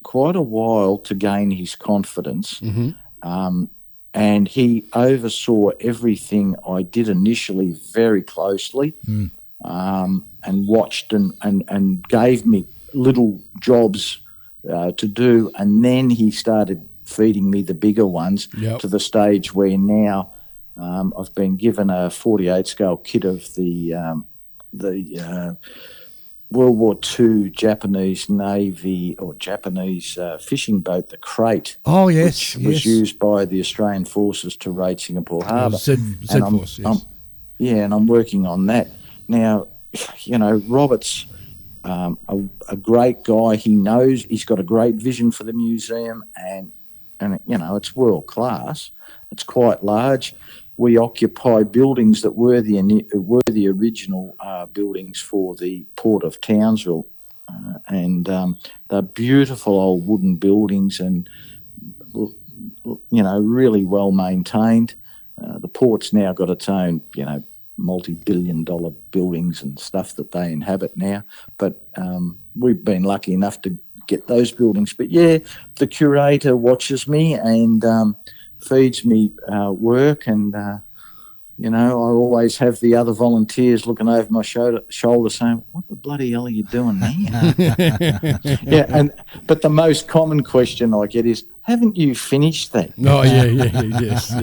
quite a while to gain his confidence. And he oversaw everything I did initially very closely, and watched and gave me little jobs to do. And then he started feeding me the bigger ones to the stage where now I've been given a 48 scale kit of the World War II Japanese Navy or Japanese fishing boat, the Crate. Oh, yes. Which was used by the Australian forces to raid Singapore Harbour. Z-Force, yes. And I'm working on that. Now, Robert's a great guy. He knows he's got a great vision for the museum, and it's world class. It's quite large. We occupy buildings that were the original buildings for the Port of Townsville, and they're beautiful old wooden buildings, and really well maintained. The port's now got its own, multi-billion-dollar buildings and stuff that they inhabit now. But we've been lucky enough to get those buildings. But the curator watches me and feeds me work, and I always have the other volunteers looking over my shoulder saying, "What the bloody hell are you doing there?" But the most common question I get is, "Haven't you finished that?" Oh yes,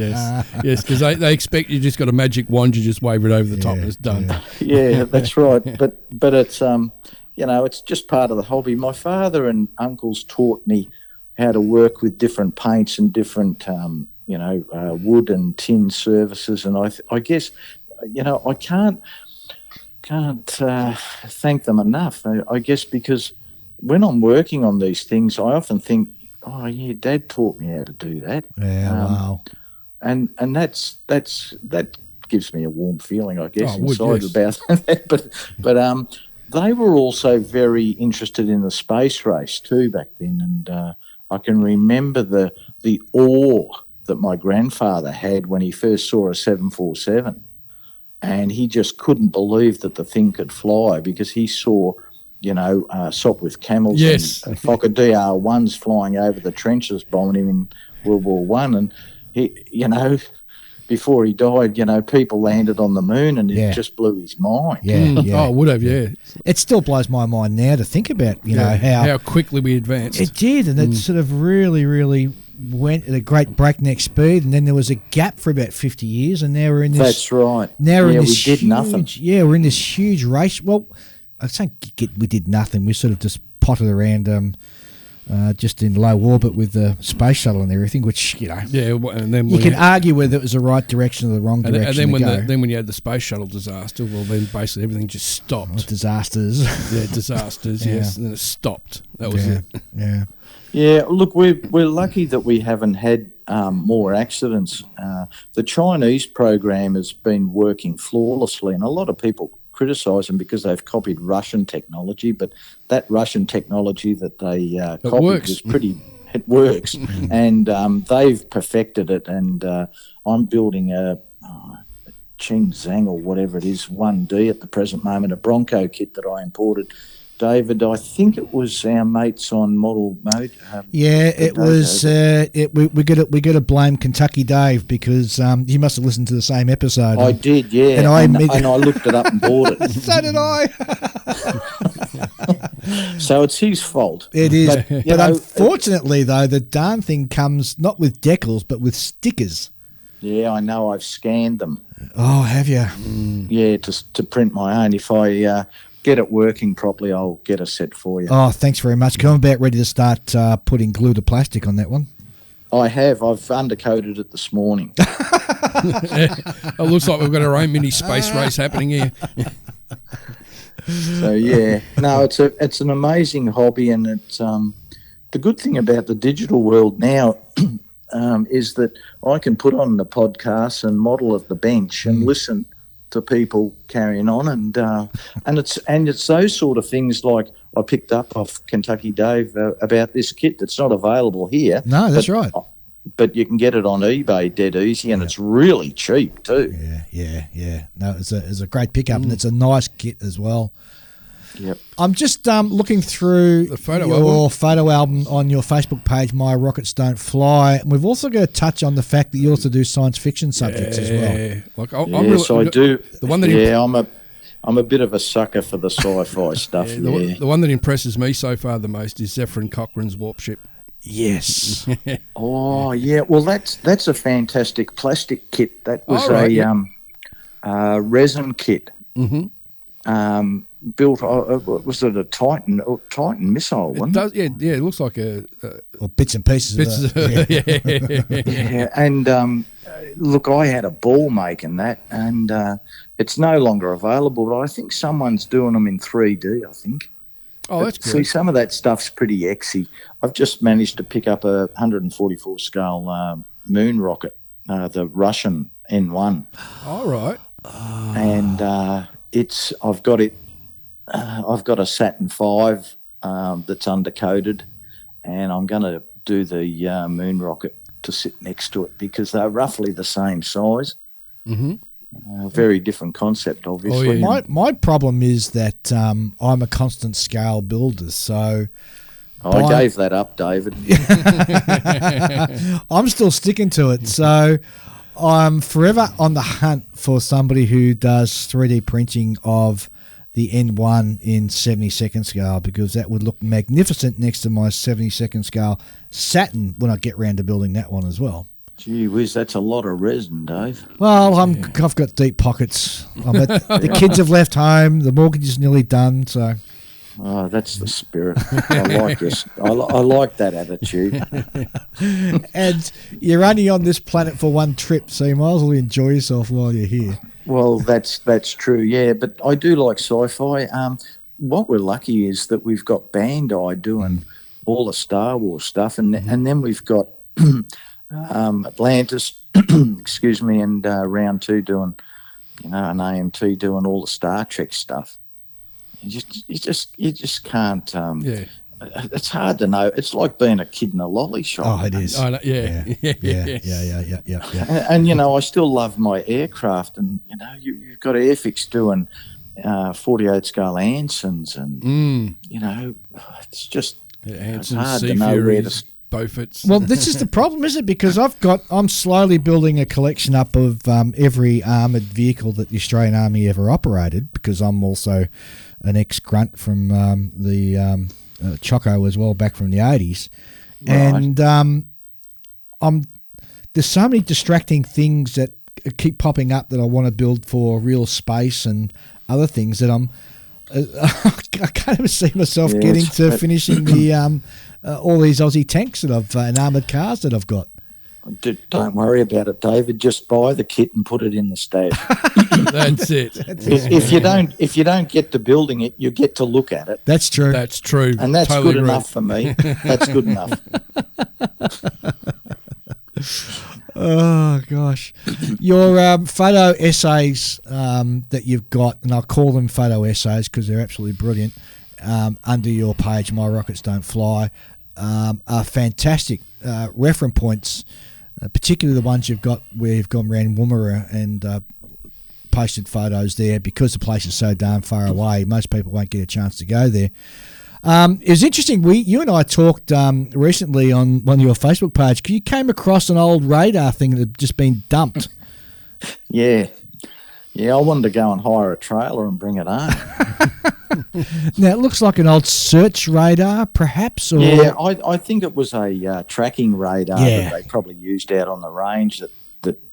because they expect you just got a magic wand, you just wave it over the top and it's done. Yeah, that's right. But it's it's just part of the hobby. My father and uncles taught me how to work with different paints and different wood and tin surfaces, and I guess I can't thank them enough. I guess because when I'm working on these things, I often think, "Oh yeah, Dad taught me how to do that." Yeah, wow. And that gives me a warm feeling, I guess, inside about that. But they were also very interested in the space race too back then, and I can remember the awe that my grandfather had when he first saw a 747, and he just couldn't believe that the thing could fly, because he saw Sopwith Camels and Fokker DR-1s flying over the trenches bombing him in World War One, and he, before he died, people landed on the moon, and it just blew his mind. Oh, it would have, It still blows my mind now to think about, how quickly we advanced. It did, and it sort of really, really went at a great breakneck speed, and then there was a gap for about 50 years, and now we're in this... That's right. Now we're in this we did nothing. Yeah, we're in this huge race. Well, I say we did nothing. We sort of just potted around just in low orbit with the space shuttle and everything, which, and then you can argue whether it was the right direction or the wrong direction then when you had the space shuttle disaster, well, then basically everything just stopped. Disasters. Yeah, disasters, yes. And then it stopped. That was it. Yeah. Yeah, look, we're lucky that we haven't had more accidents. The Chinese program has been working flawlessly, and a lot of people criticise them because they've copied Russian technology, but that Russian technology that they copied was it works, and they've perfected it, and I'm building a Qingzhang or whatever it is, 1D at the present moment, a Bronco kit that I imported. David, I think it was our mates on Model Mode. It was. We got to blame Kentucky Dave, because you must have listened to the same episode. I did, yeah, and I looked it up and bought it. So did I. So it's his fault. It is. But, But, you know, unfortunately, though, the darn thing comes not with decals, but with stickers. Yeah, I know. I've scanned them. Oh, have you? Yeah, to print my own. If I get it working properly, I'll get a set for you. Oh, thanks very much. 'Cause I'm about ready to start putting glue to plastic on that one. I have. I've undercoated it this morning. It looks like we've got our own mini space race happening here. So yeah, no, it's an amazing hobby, and it's the good thing about the digital world now is that I can put on the podcast and model at the bench and listen to people carrying on, and it's those sort of things like I picked up off Kentucky Dave about this kit that's not available here. No, that's right. But you can get it on eBay dead easy, and it's really cheap too. Yeah. No, it's a great pickup, and it's a nice kit as well. Yep. I'm just looking through The photo your album. photo album on your Facebook page, My Rockets Don't Fly. And we've also got to touch on the fact that you also do science fiction subjects as well. Yeah, like I'm Yes, I do. The one that I'm a bit of a sucker for the sci-fi stuff. the one that impresses me so far the most is Zephyr Cochrane's Warp Ship. Yes. Oh yeah, well that's a fantastic plastic kit. That was resin kit. Built. Was it a Titan missile one? It does, yeah. It looks like Or bits and pieces of that. Yeah, and look, I had a ball making that, and it's no longer available. But I think someone's doing them in 3D. I think. Oh, that's good. See, some of that stuff's pretty exy. I've just managed to pick up a 144 scale moon rocket, the Russian N1. All right. And I've got it. I've got a Saturn V that's undercoated, and I'm going to do the moon rocket to sit next to it because they're roughly the same size. Mm-hmm. Very different concept, obviously. Oh, yeah. My problem is that I'm a constant scale builder, so I gave that up, David. I'm still sticking to it. So I'm forever on the hunt for somebody who does 3D printing of the N1 in 72nd scale, because that would look magnificent next to my 72nd scale Saturn when I get round to building that one as well. Gee whiz, that's a lot of resin, Dave. Well, I've got deep pockets. The kids have left home. The mortgage is nearly done. So, oh, that's the spirit. I like this. I like that attitude. and you're only on this planet for one trip, so you might as well enjoy yourself while you're here. Well, that's true, yeah. But I do like sci-fi. What we're lucky is that we've got Bandai doing all the Star Wars stuff, and then we've got Atlantis, excuse me, and Round 2 doing, an AMT doing all the Star Trek stuff. You just can't. It's hard to know. It's like being a kid in a lolly shop. Oh, it is. Oh, no, yeah. And I still love my aircraft, and you've got Airfix doing 48 scale Ansons, and it's just it's hard to know where to. Beauforts. Well, this is the problem, isn't it? Because I'm slowly building a collection up of every armoured vehicle that the Australian Army ever operated, because I'm also an ex-grunt from the Choco as well, back from the 80s. Right. And there's so many distracting things that keep popping up that I want to build for real space and other things that I can't even see myself getting to finishing the all these Aussie tanks that I've and armoured cars that I've got. Don't worry about it, David. Just buy the kit and put it in the stash. That's it. If you don't get to building it, you get to look at it. That's true. That's true. And that's totally good agree. enough for me. That's good enough. Oh gosh, your photo essays that you've got, and I'll call them photo essays because they're absolutely brilliant. Under your page, My Rockets Don't Fly, are fantastic reference points, particularly the ones you've got where you've gone around Woomera and posted photos there, because the place is so darn far away. Most people won't get a chance to go there. It was interesting. You and I talked recently on one of your Facebook page. You came across an old radar thing that had just been dumped. Yeah. I wanted to go and hire a trailer and bring it home. Now, it looks like an old search radar, perhaps? Or... Yeah, I think it was a tracking radar Yeah. that they probably used out on the range that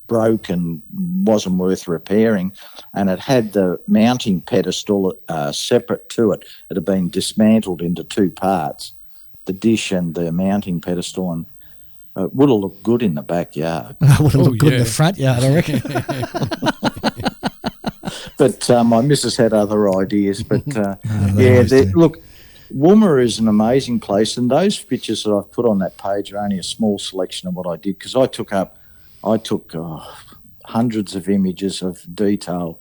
broke and wasn't worth repairing. And it had the mounting pedestal separate to it. It had been dismantled into two parts, the dish and the mounting pedestal, and it would have looked good in the backyard. Would have looked good in yeah. the front yard, I reckon. But my missus had other ideas. But they always do. look, Woomera is an amazing place, and those pictures that I've put on that page are only a small selection of what I did, because I took hundreds of images of detail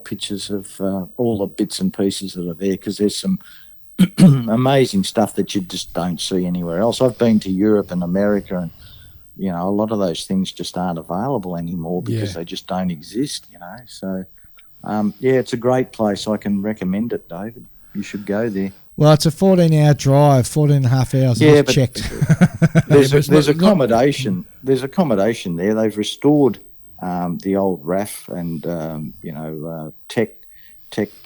pictures of all the bits and pieces that are there, because there's some amazing stuff that you just don't see anywhere else. I've been to Europe and America, and a lot of those things just aren't available anymore because they just don't exist. So it's a great place. I can recommend it, David. You should go there. Well, it's a 14-hour drive, 14 and a half hours. Yeah, I've but checked. There's accommodation. There's accommodation there. They've restored the old RAF and tech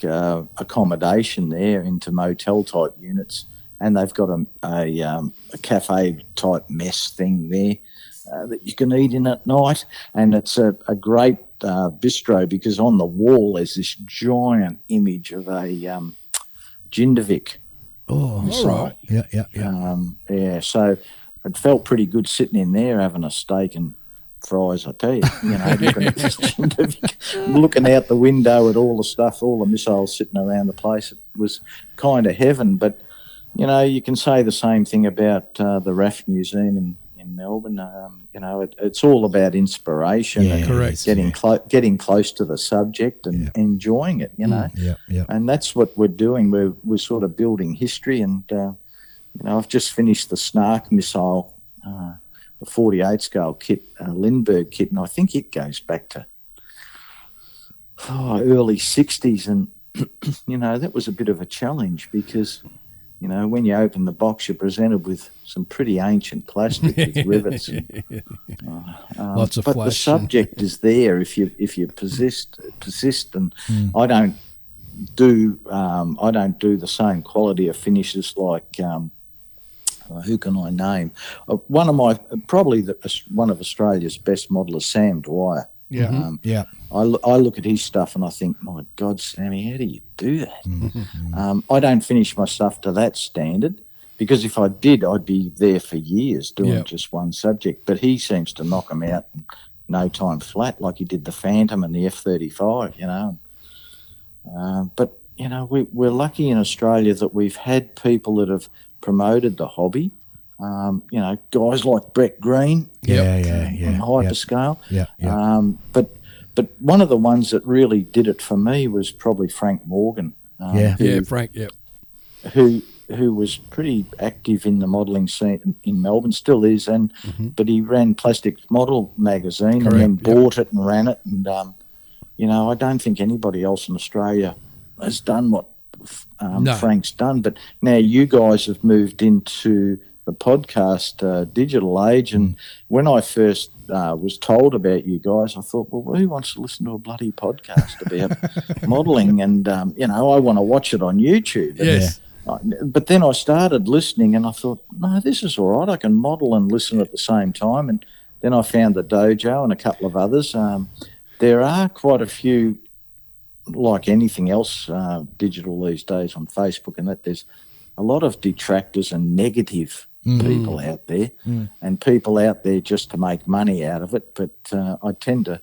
accommodation there into motel type units, and they've got a cafe type mess thing there that you can eat in at night, and it's a great bistro, because on the wall there's this giant image of a Jindavik. Oh, missile. all right. Yeah. So it felt pretty good sitting in there having a steak and fries, I tell you. Looking at this Jindavik, looking out the window at all the stuff, all the missiles sitting around the place. It was kind of heaven. But you can say the same thing about the RAF Museum in Melbourne. It's all about inspiration and correct. getting close to the subject and enjoying it. And that's what we're doing. We're sort of building history. And I've just finished the Snark missile, the 48 scale kit, Lindbergh kit, and I think it goes back to early 60s. And that was a bit of a challenge, because when you open the box, you're presented with some pretty ancient plastic with rivets. Lots of but flash. the subject is there if you persist. And I don't do the same quality of finishes like who can I name? One of Australia's best modelers, Sam Dwyer. Yeah. I look at his stuff and I think, my God, Sammy, how do you do that? I don't finish my stuff to that standard, because if I did, I'd be there for years doing just one subject. But he seems to knock them out in no time flat, like he did the Phantom and the F-35, But, we're lucky in Australia that we've had people that have promoted the hobby. Guys like Brett Green, on hyperscale. But one of the ones that really did it for me was probably Frank Morgan. Frank. Who was pretty active in the modelling scene in Melbourne, still is, but he ran Plastic Model magazine and then bought it and ran it, and I don't think anybody else in Australia has done what Frank's done. But now you guys have moved into the podcast digital age, and when I first was told about you guys, I thought, well, who wants to listen to a bloody podcast about modelling? And I want to watch it on YouTube. Yes. But then I started listening, and I thought, no, this is all right. I can model and listen at the same time. And then I found the dojo and a couple of others. There are quite a few, like anything else digital these days on Facebook, and that there's a lot of detractors and negative people out there, and people out there just to make money out of it. But I tend to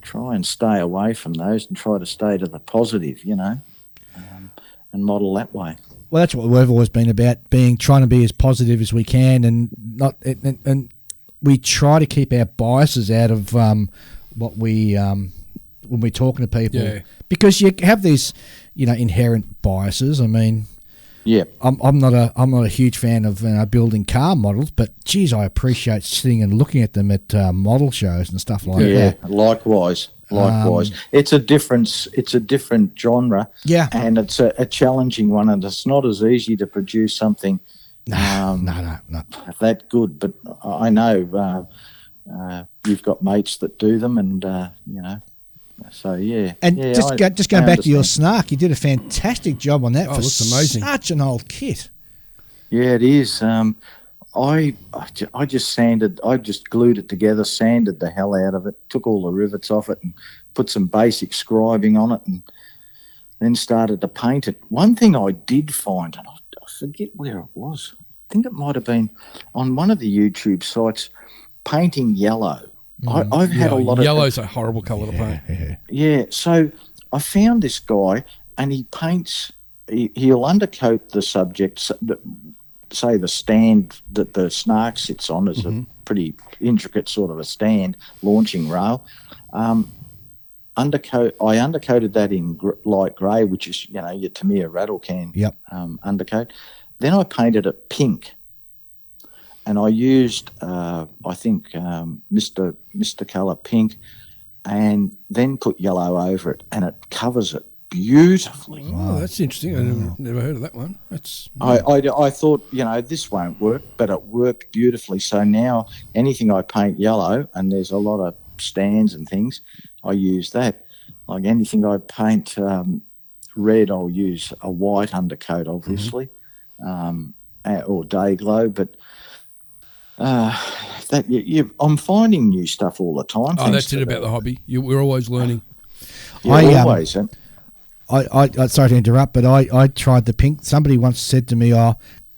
try and stay away from those and try to stay to the positive, and model that way. Well, that's what we've always been about, trying to be as positive as we can, and and we try to keep our biases out of what we when we're talking to people, because you have these inherent biases. I mean, I'm not a huge fan of building car models, but geez, I appreciate sitting and looking at them at model shows and stuff like that. Yeah, likewise. It's a different genre. Yeah, and it's a challenging one, and it's not as easy to produce something no that good. But I know you've got mates that do them, and So yeah, And yeah, just going back to your understand. snark, you did a fantastic job on that. Oh, For it looks amazing. Such an old kit. Yeah, it is. I just sanded. I just glued it together, sanded the hell out of it, took all the rivets off it, and put some basic scribing on it, and then started to paint it. One thing I did find, and I forget where it was. I think it might have been on one of the YouTube sites, painting yellow. I've had a lot of yellow's a horrible colour to paint. Yeah, so I found this guy, and he paints. He'll undercoat the subject. Say the stand that the snark sits on is a pretty intricate sort of a stand, launching rail. I undercoated that in light grey, which is your Tamiya rattle can undercoat. Then I painted it pink, and I used I think Mr. Colour pink, and then put yellow over it, and it covers it beautifully. Oh, that's interesting. I never heard of that one. That's I thought, this won't work, but it worked beautifully. So now anything I paint yellow, and there's a lot of stands and things, I use that. Like anything I paint red, I'll use a white undercoat, obviously, or day glow. But I'm finding new stuff all the time. Oh, that's it about the hobby. We're always learning. Always. I sorry to interrupt, but I tried the pink. Somebody once said to me,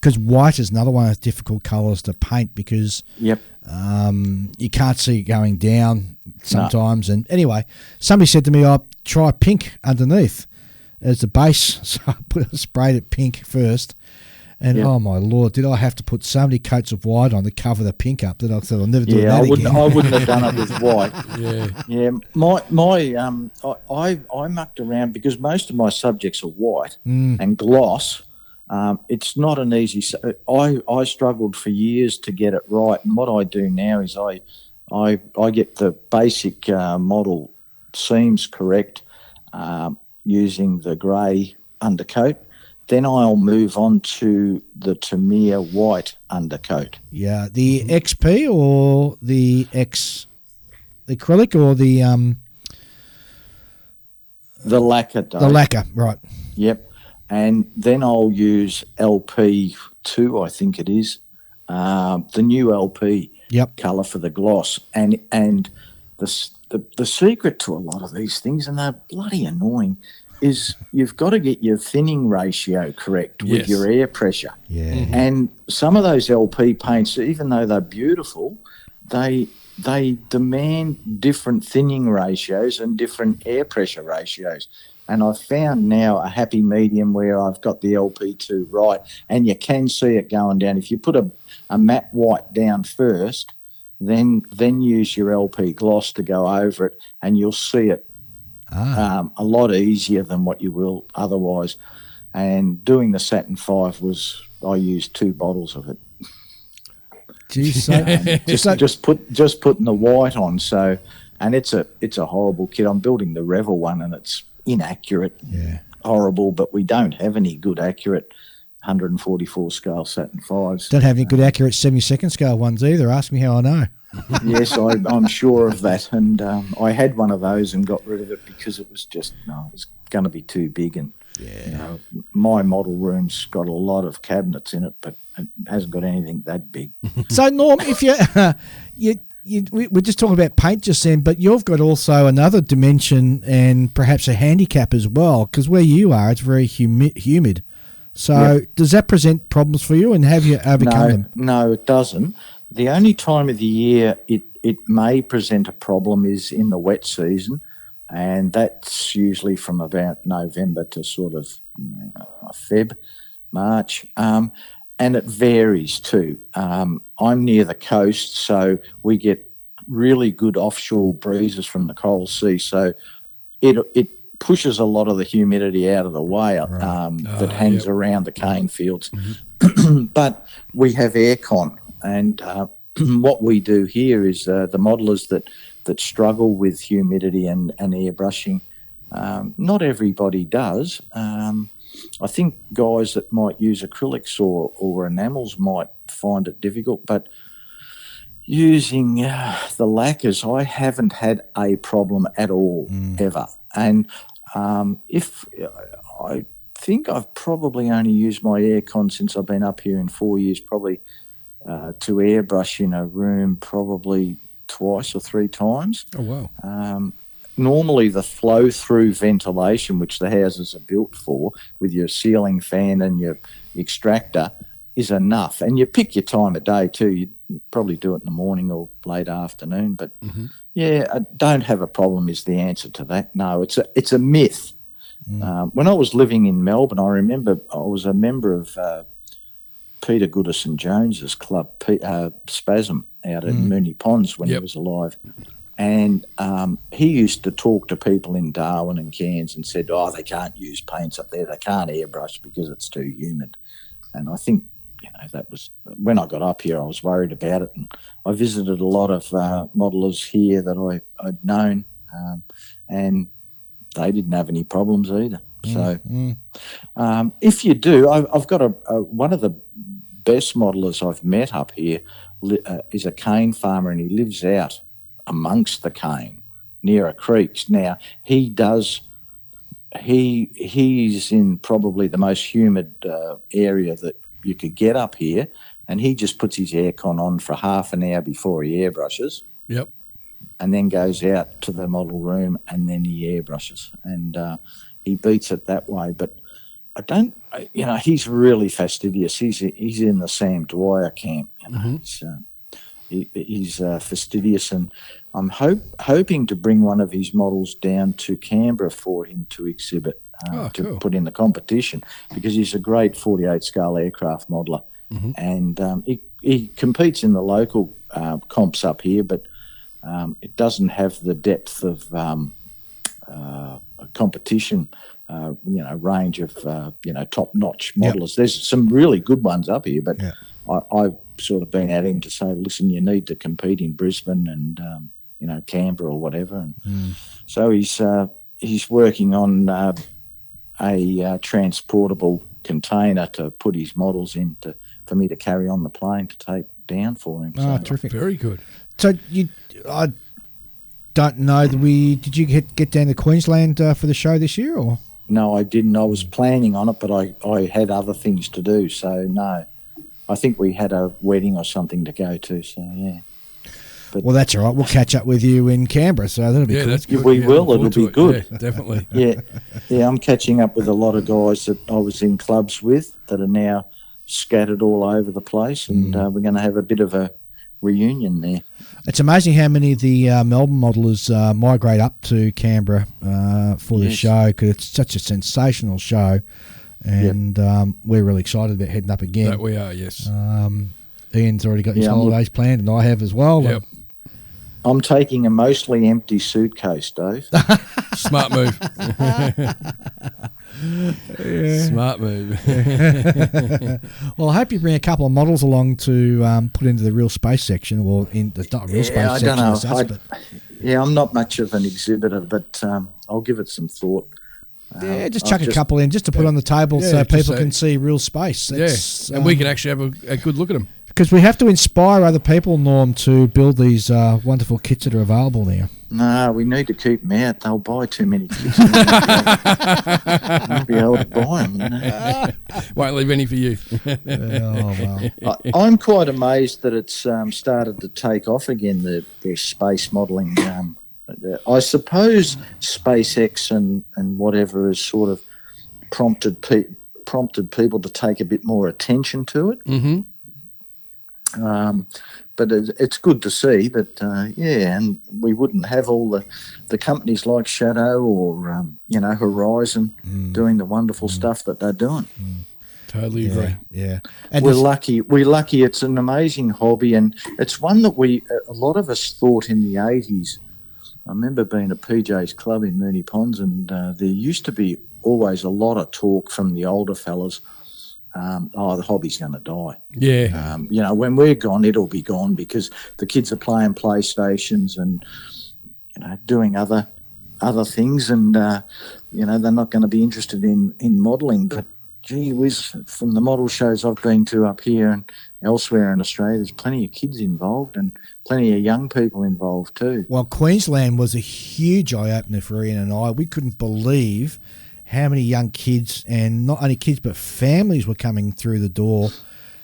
because white is another one of those difficult colours to paint because you can't see it going down sometimes. No. And anyway, somebody said to me, try pink underneath as the base. So I sprayed it pink first. And oh my Lord, did I have to put so many coats of white on to cover the pink up that I thought I'll never do that again. I wouldn't have done it with white. I mucked around because most of my subjects are white and gloss. It's not an easy. I struggled for years to get it right, and what I do now is I get the basic model seams correct using the grey undercoat. Then I'll move on to the Tamiya white undercoat. Yeah, the XP or the acrylic or the lacquer. The lacquer, right? Yep. And then I'll use LP2, I think it is, the new LP colour for the gloss. And the secret to a lot of these things, and they're bloody annoying, is you've got to get your thinning ratio correct with your air pressure. Yeah. And some of those LP paints, even though they're beautiful, they demand different thinning ratios and different air pressure ratios. And I've found now a happy medium where I've got the LP2 right, and you can see it going down. If you put a matte white down first, then use your LP gloss to go over it, and you'll see it a lot easier than what you will otherwise. And doing the Satin 5 I used 2 bottles of it. Geez, just putting the white on. So, and it's a horrible kit. I'm building the Revel one, and it's inaccurate, horrible. But we don't have any good accurate 144 scale Satin 5s. Don't have any good accurate 72nd scale ones either. Ask me how I know. Yes, I'm sure of that. And I had one of those and got rid of it because it was just it was going to be too big. And my model room's got a lot of cabinets in it, but it hasn't got anything that big. So Norm, if we're just talking about paint just then, but you've got also another dimension and perhaps a handicap as well, because where you are, it's very humid. So does that present problems for you, and have you overcome them? No, it doesn't. The only time of the year it may present a problem is in the wet season, and that's usually from about November to sort of Feb, March. And it varies too. I'm near the coast, so we get really good offshore breezes from the Coral Sea, so it pushes a lot of the humidity out of the way that hangs around the cane fields. But we have aircon, and what we do here is the modelers that struggle with humidity and airbrushing, not everybody does. I think guys that might use acrylics or enamels might find it difficult, but Using the lacquers, I haven't had a problem at all ever. And if I think I've probably only used my aircon since I've been up here in 4 years, probably to airbrush in a room probably twice or three times. Oh, wow. Normally the flow-through ventilation, which the houses are built for, with your ceiling fan and your extractor, is enough. And you pick your time of day too. You probably do it in the morning or late afternoon. But, yeah, I don't have a problem is the answer to that. No, it's a myth. When I was living in Melbourne, I remember I was a member of Peter Goodison-Jones's club, Spasm, out at Moonee Ponds when he was alive. And he used to talk to people in Darwin and Cairns and said, they can't use paints up there. They can't airbrush because it's too humid. And I think, that was when I got up here, I was worried about it. And I visited a lot of modelers here that I'd known, and they didn't have any problems either. So if you do, I've got one of the best modelers I've met up here is a cane farmer, and he lives out amongst the cane near a creek. Now, he's in probably the most humid area that you could get up here, and he just puts his aircon on for half an hour before he airbrushes. Yep. And then goes out to the model room and then he airbrushes, and he beats it that way. But I don't, he's really fastidious. He's in the Sam Dwyer camp. He's fastidious, and I'm hoping to bring one of his models down to Canberra for him to exhibit, to put in the competition, because he's a great 48 scale aircraft modeler, and he competes in the local comps up here, but it doesn't have the depth of competition, range of top-notch modelers. There's some really good ones up here, but I've sort of been at him to say, listen, you need to compete in Brisbane and Canberra or whatever. And so he's working on a transportable container to put his models in for me to carry on the plane to take down for him. Oh, terrific! Very good. So I don't know. Did you get down to Queensland for the show this year, or? No, I didn't. I was planning on it, but I had other things to do, so no. I think we had a wedding or something to go to, so yeah. But, well, that's all right. We'll catch up with you in Canberra, so that'll be cool. That's good. We will. It'll be good. Yeah, definitely. Yeah. I'm catching up with a lot of guys that I was in clubs with that are now scattered all over the place, and we're going to have a bit of a reunion there. It's amazing how many of the Melbourne modelers migrate up to Canberra for the show, because it's such a sensational show, and we're really excited about heading up again. That we are, yes. Ian's already got his holidays planned, and I have as well. Yep. I'm taking a mostly empty suitcase, Dave. Smart move. Smart move. Well, I hope you bring a couple of models along to put into the real space section, or in the not real space section. I don't know. I'm not much of an exhibitor, but I'll give it some thought. Just chuck a couple in just to put on the table so people can see real space. And we can actually have a good look at them. Because we have to inspire other people, Norm, to build these wonderful kits that are available now. No, we need to keep them out. They'll buy too many kits. Won't be able to buy them. Won't leave any for you. I'm quite amazed that it's started to take off again, the space modelling. I suppose SpaceX and whatever has sort of prompted people to take a bit more attention to it. Mm-hmm. But it's good to see that, and we wouldn't have all the companies like Shadow or, Horizon doing the wonderful stuff that they're doing. Totally agree. Yeah. And we're lucky. It's an amazing hobby, and it's one that a lot of us thought in the 80s. I remember being at PJ's club in Moonee Ponds, and there used to be always a lot of talk from the older fellas. The hobby's going to die. Yeah. When we're gone, it'll be gone, because the kids are playing PlayStations and, doing other things, and, they're not going to be interested in modelling. But gee whiz, from the model shows I've been to up here and elsewhere in Australia, there's plenty of kids involved and plenty of young people involved too. Well, Queensland was a huge eye-opener for Ian and I. We couldn't believe how many young kids, and not only kids but families, were coming through the door.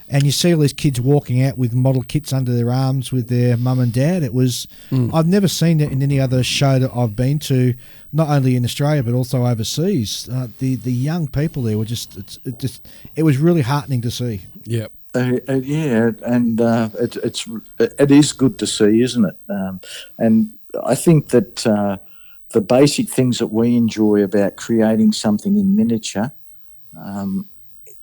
And you see all these kids walking out with model kits under their arms with their mum and dad. It was I've never seen it in any other show that I've been to, not only in Australia but also overseas. The young people there were it was really heartening to see. Yep. Yeah, and it is good to see, isn't it? And I think that the basic things that we enjoy about creating something in miniature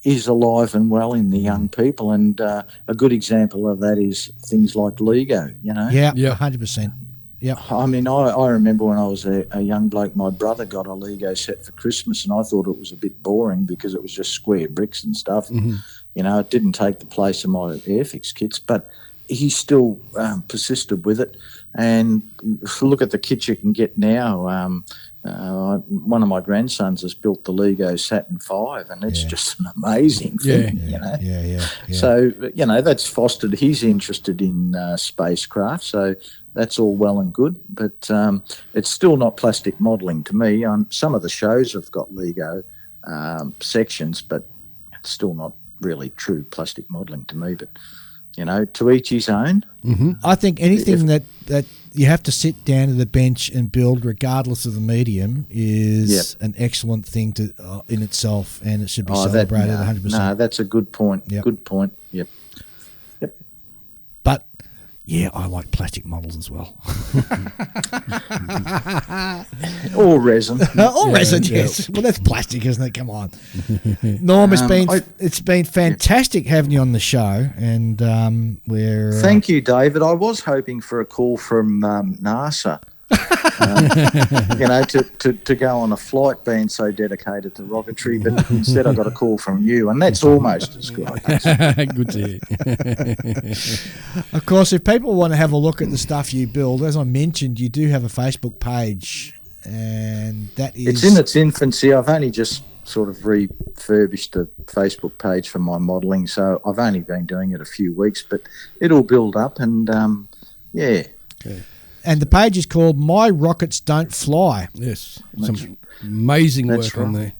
is alive and well in the young people, and a good example of that is things like Lego. Yeah, 100%. Yeah, I mean, I remember when I was a young bloke, my brother got a Lego set for Christmas, and I thought it was a bit boring because it was just square bricks and stuff. Mm-hmm. It didn't take the place of my Airfix kits, but he still persisted with it. And look at the kits you can get now. One of my grandsons has built the Lego Saturn V, and it's just an amazing thing. Yeah. So that's fostered his interest in spacecraft. So that's all well and good, but it's still not plastic modelling to me. Some of the shows have got Lego sections, but it's still not really true plastic modelling to me. But to each his own. Mm-hmm. I think anything that you have to sit down to the bench and build, regardless of the medium, is an excellent thing to in itself, and it should be celebrated 100%. No, that's a good point. Yep. Good point. Yep. But yeah, I like plastic models as well. Or resin. Resin, yes. Well, that's plastic, isn't it? Come on. Norm, it's been fantastic having you on the show, and we're... Thank you, David. I was hoping for a call from NASA. To go on a flight being so dedicated to rocketry, but instead I got a call from you, and that's almost as good. Good to hear. Of course, if people want to have a look at the stuff you build, as I mentioned, you do have a Facebook page, and that is... It's in its infancy. I've only just sort of refurbished the Facebook page for my modelling, so I've only been doing it a few weeks, but it'll build up, and Okay. And the page is called My Rockets Don't Fly. Yes. Some amazing work on there.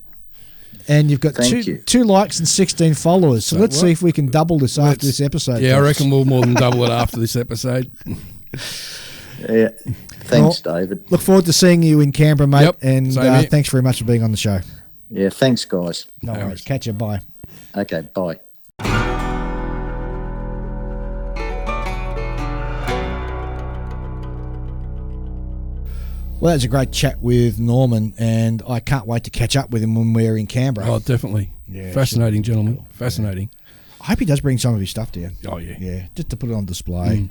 And you've got two likes and 16 followers. So let's see if we can double this after this episode. Yeah, I reckon we'll more than double it after this episode. Yeah. Thanks, David. Look forward to seeing you in Canberra, mate. Yep. And thanks very much for being on the show. Yeah, thanks, guys. No worries. Catch you. Bye. Okay, bye. Well, that was a great chat with Norman, and I can't wait to catch up with him when we're in Canberra. Oh, definitely. Yeah, fascinating gentleman. Cool. Fascinating. I hope he does bring some of his stuff down. Oh, yeah. Yeah, just to put it on display.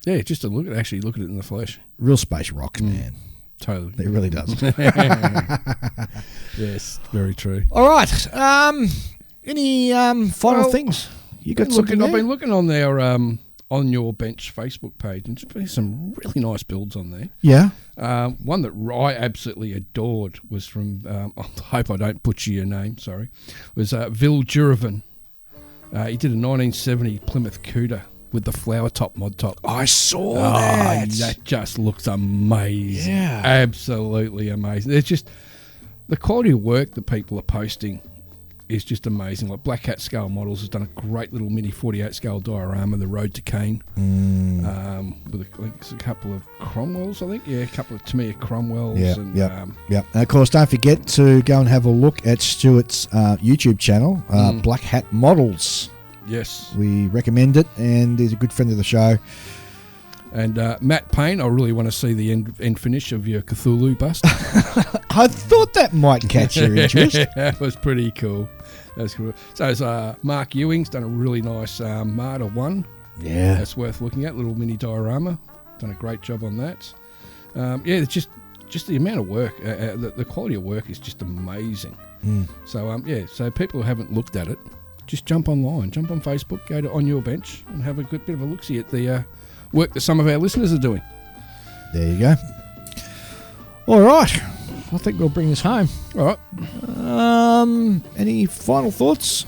Yeah, just to look at it in the flesh. Real space rocks, man. Totally. It really does. Yes, very true. All right. Any final things? You got something there? I've been looking on their On Your Bench Facebook page, and there's some really nice builds on there. Yeah. One that I absolutely adored was from, I hope I don't butcher your name, sorry, was Vil Juravan. He did a 1970 Plymouth Cuda with the flower top mod top. I saw that. That just looks amazing. Yeah. Absolutely amazing. It's just the quality of work that people are posting is just amazing. Like Black Hat Scale Models has done a great little mini 48 scale diorama, The Road to Cain, with a couple of Cromwells, I think. Yeah, a couple of Tamiya Cromwells. Yeah. And of course, don't forget to go and have a look at Stuart's YouTube channel, Black Hat Models. Yes. We recommend it, and he's a good friend of the show. And Matt Payne, I really want to see the end finish of your Cthulhu bust. I thought that might catch your interest. That was pretty cool. That's cool. So it's Mark Ewing's done a really nice Martyr 1. Yeah. That's worth looking at, little mini diorama. Done a great job on that. It's just the amount of work, the quality of work is just amazing. So, so people who haven't looked at it, just jump online, jump on Facebook, go to On Your Bench and have a good bit of a look-see at the work that some of our listeners are doing. There you go. All right. I think we'll bring this home. All right. Any final thoughts?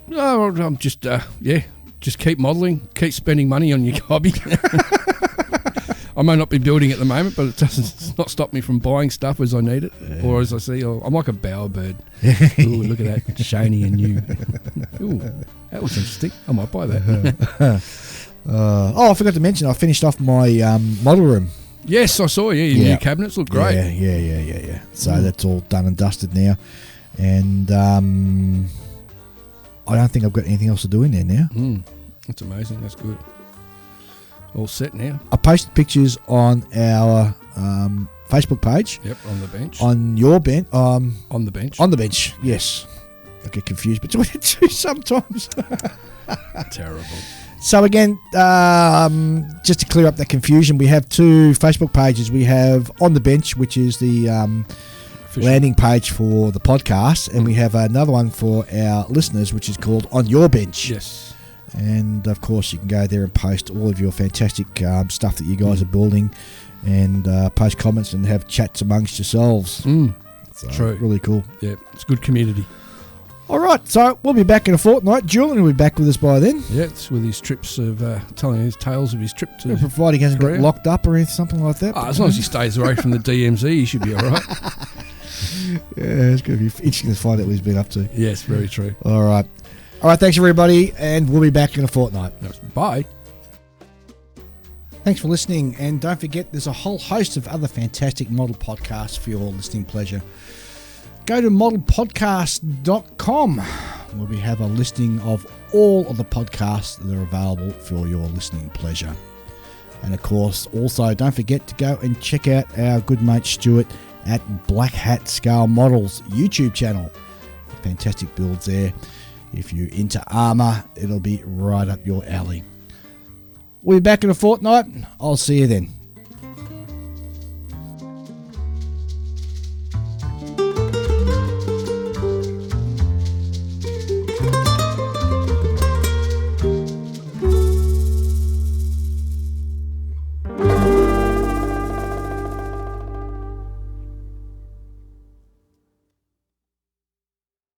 No, I'm just just keep modelling, keep spending money on your hobby. I may not be building at the moment, but it's not stop me from buying stuff as I need it, or as I see. I'm like a bowerbird. Ooh, look at that, shiny and new. Ooh, that looks interesting. I might buy that. I forgot to mention, I finished off my model room. Yes, I saw. Yeah, your new cabinets look great. Yeah. So that's all done and dusted now, and I don't think I've got anything else to do in there now. That's amazing. That's good. All set now. I posted pictures on our Facebook page. Yep, on the bench. On your bench. On the bench. On the bench, yes. I get confused between the two sometimes. Terrible. So again, just to clear up that confusion, we have two Facebook pages. We have On the Bench, which is the landing page for the podcast, and we have another one for our listeners, which is called On Your Bench. Yes. And of course, you can go there and post all of your fantastic stuff that you guys are building, and post comments and have chats amongst yourselves. So, true. Really cool. Yeah, it's a good community. All right, so we'll be back in a fortnight. Julian will be back with us by then. Yeah, it's with his trips of telling his tales of his trip to. Provided he hasn't got Korea. locked up or anything, something like that. As long as he stays away from the DMZ, he should be all right. Yeah, it's going to be interesting to find out what he's been up to. Yes, very true. All right, thanks everybody, and we'll be back in a fortnight. Bye. Thanks for listening, and don't forget there's a whole host of other fantastic model podcasts for your listening pleasure. Go to modelpodcast.com, where we have a listing of all of the podcasts that are available for your listening pleasure. And of course, also don't forget to go and check out our good mate Stuart at Black Hat Scale Models YouTube channel. Fantastic builds there. If you're into armour, it'll be right up your alley. We'll be back in a fortnight. I'll see you then.